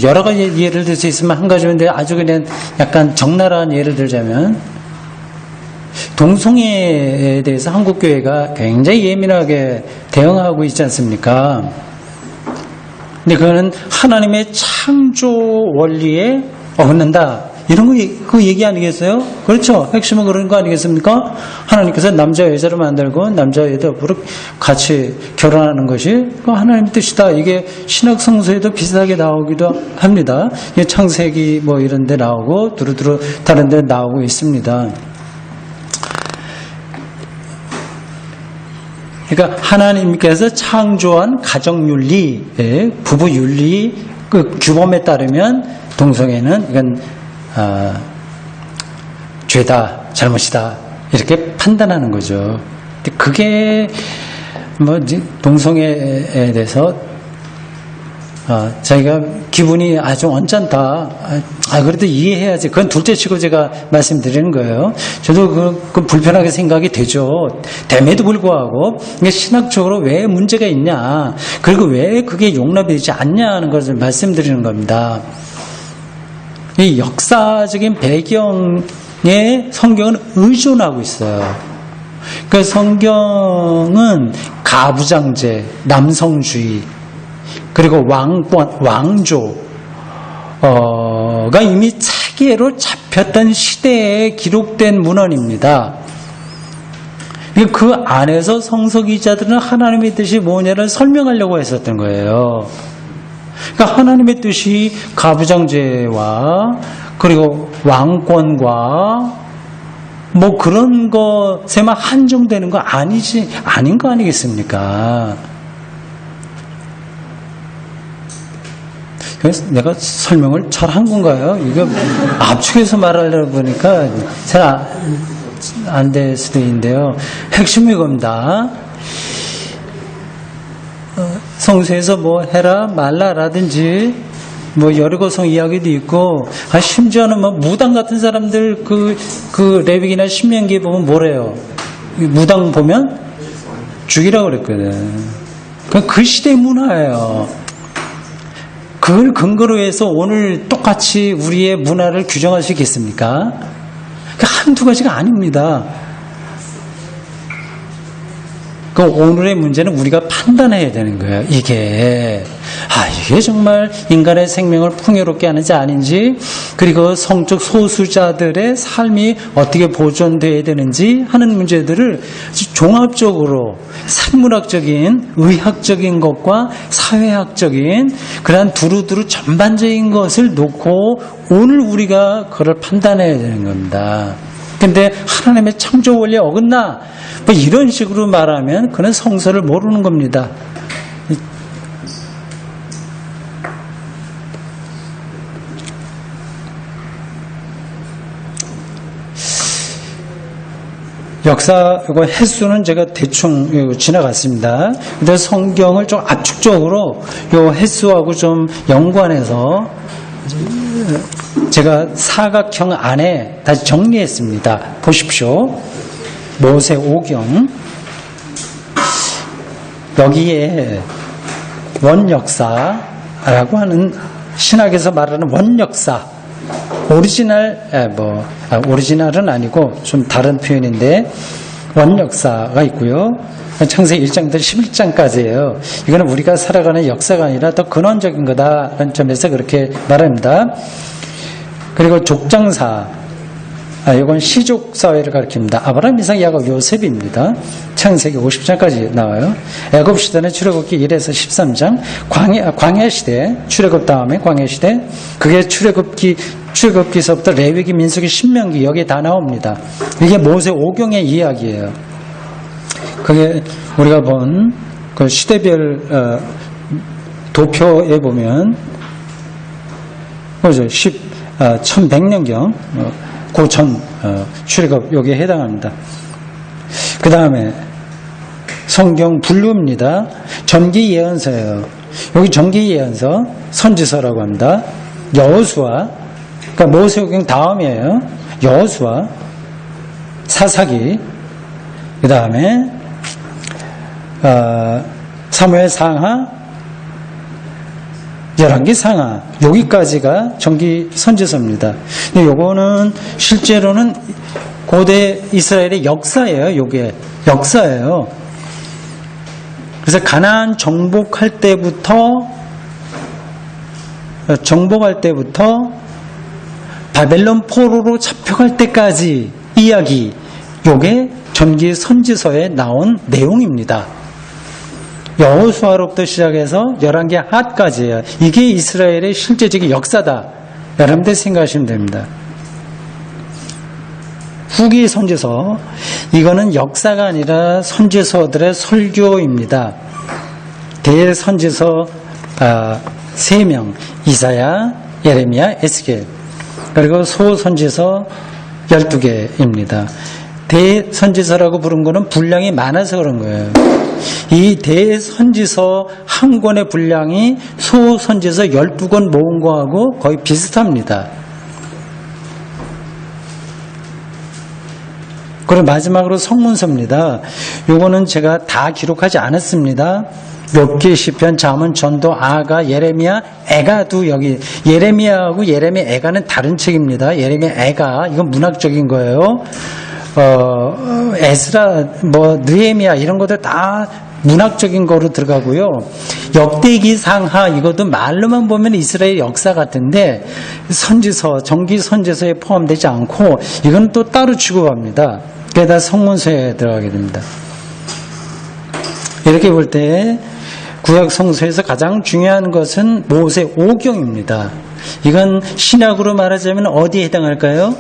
여러 가지 예를 들 수 있으면 한 가지인데, 아주 그냥 약간 적나라한 예를 들자면, 동성애에 대해서 한국교회가 굉장히 예민하게 대응하고 있지 않습니까? 근데 그거는 하나님의 창조 원리에 어긋난다, 이런 거 얘기 아니겠어요? 그렇죠? 핵심은 그런 거 아니겠습니까? 하나님께서 남자 여자를 만들고 남자 여자 부르 같이 결혼하는 것이 하나님 뜻이다. 이게 신학 성서에도 비슷하게 나오기도 합니다. 창세기 이런 데 나오고 두루두루 다른 데 나오고 있습니다. 그러니까 하나님께서 창조한 가정윤리, 부부윤리 그 규범에 따르면 동성애는 이건 죄다, 잘못이다, 이렇게 판단하는 거죠. 근데 그게 동성애에 대해서 자기가 기분이 아주 언짢다. 그래도 이해해야지. 그건 둘째 치고 제가 말씀드리는 거예요. 저도 그 불편하게 생각이 되죠. 됨에도 불구하고, 이게 신학적으로 왜 문제가 있냐. 그리고 왜 그게 용납이 되지 않냐 하는 것을 말씀드리는 겁니다. 이 역사적인 배경에 성경은 의존하고 있어요. 그 성경은 가부장제, 남성주의, 그리고 왕조가 이미 차계로 잡혔던 시대에 기록된 문헌입니다. 그 안에서 성서기자들은 하나님의 뜻이 뭐냐를 설명하려고 했었던 거예요. 그러니까 하나님의 뜻이 가부장제와 그리고 왕권과 뭐 그런 것에만 한정되는 거 아닌 거 아니겠습니까? 그래서 내가 설명을 잘 한 건가요? 이거 압축해서 말하려고 보니까 잘 안 될 수도 있는데요. 핵심이 이겁니다. 성서에서 뭐 해라 말라라든지 뭐 여리고성 이야기도 있고, 심지어는 뭐 무당 같은 사람들 그 레위기나 신명기에 보면 뭐래요? 무당 보면 죽이라고 그랬거든. 그 시대의 문화예요. 그걸 근거로 해서 오늘 똑같이 우리의 문화를 규정할 수 있겠습니까? 한두 가지가 아닙니다. 오늘의 문제는 우리가 판단해야 되는 거예요. 이게 정말 인간의 생명을 풍요롭게 하는지 아닌지, 그리고 성적 소수자들의 삶이 어떻게 보존돼야 되는지 하는 문제들을 종합적으로 산문학적인, 의학적인 것과 사회학적인 그러한 두루두루 전반적인 것을 놓고 오늘 우리가 그걸 판단해야 되는 겁니다. 근데 하나님의 창조 원리에 어긋나 뭐 이런 식으로 말하면 그는 성서를 모르는 겁니다. 역사, 이거 횟수는 제가 대충 지나갔습니다. 근데 성경을 좀 압축적으로 요 횟수하고 좀 연관해서 제가 사각형 안에 다시 정리했습니다. 보십시오. 모세 오경. 여기에 원역사라고 하는, 신학에서 말하는 원역사, 오리지널은 아니고 좀 다른 표현인데 원역사가 있고요. 창세기 1장부터 11장까지예요. 이거는 우리가 살아가는 역사가 아니라 더 근원적인 거다라는 점에서 그렇게 말합니다. 그리고 족장사, 이건 시족사회를 가리킵니다. 아브라함, 이삭, 야곱, 요셉입니다. 창세기 50장까지 나와요. 애굽 시대는 출애굽기 1에서 13장, 광야 시대, 출애굽 다음에 광야 시대, 그게 출애굽기서부터 레위기, 민수기, 신명기, 여기에 다 나옵니다. 이게 모세 오경의 이야기예요. 그게 우리가 본 그 시대별 도표에 보면, 그죠? 1100년경 고전 출애굽 여기에 해당합니다. 그 다음에 성경 분류입니다. 전기 예언서예요. 여기 전기 예언서, 선지서라고 합니다. 여호수아, 그러니까 모세오경 다음이에요. 여호수아, 사사기, 그 다음에 사무엘 상하, 열왕기 상하, 여기까지가 전기 선지서입니다. 근데 요거는 실제로는 고대 이스라엘의 역사예요. 요게 역사예요. 그래서 가나안 정복할 때부터 바벨론 포로로 잡혀갈 때까지 이야기, 요게 전기 선지서에 나온 내용입니다. 여호수아로부터 시작해서 열왕기 하까지예요. 이게 이스라엘의 실제적인 역사다. 여러분들 생각하시면 됩니다. 후기 선지서, 이거는 역사가 아니라 선지서들의 설교입니다. 대선지서 3명, 이사야, 예레미야, 에스겔, 그리고 소선지서 12개입니다. 대선지서라고 부른 거는 분량이 많아서 그런 거예요. 이 대선지서 한 권의 분량이 소선지서 12권 모은 거하고 거의 비슷합니다. 그리고 마지막으로 성문서입니다. 요거는 제가 다 기록하지 않았습니다. 욥기, 시편, 잠언, 전도, 아가, 예레미야, 애가도 여기 예레미야하고 예레미야 애가는 다른 책입니다. 예레미야 애가 이건 문학적인 거예요. 에스라, 느헤미야 이런 것들 다 문학적인 거로 들어가고요. 역대기, 상하 이것도 말로만 보면 이스라엘 역사 같은데 선지서, 정기 선지서에 포함되지 않고 이건 또 따로 취급합니다. 게다가 성문서에 들어가게 됩니다. 이렇게 볼 때 구약 성서에서 가장 중요한 것은 모세오경입니다. 이건 신약으로 말하자면 어디에 해당할까요?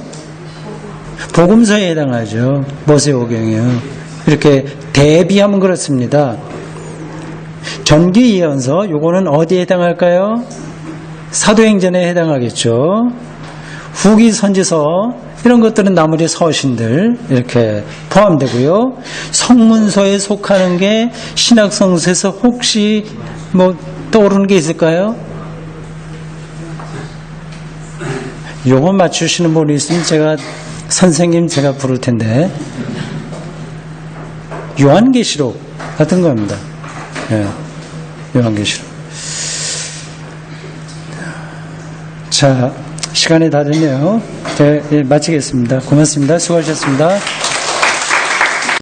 복음서에 해당하죠. 모세오경이요. 이렇게 대비하면 그렇습니다. 전기예언서 요거는 어디에 해당할까요? 사도행전에 해당하겠죠. 후기 선지서 이런 것들은 나머지 서신들 이렇게 포함되고요. 성문서에 속하는 게 신약성서에서 혹시 떠오르는 게 있을까요? 요거 맞추시는 분이 있으면 선생님 제가 부를 텐데 요한계시록 같은 겁니다. 예, 요한계시록. 자, 시간이 다 됐네요. 네, 마치겠습니다. 고맙습니다. 수고하셨습니다.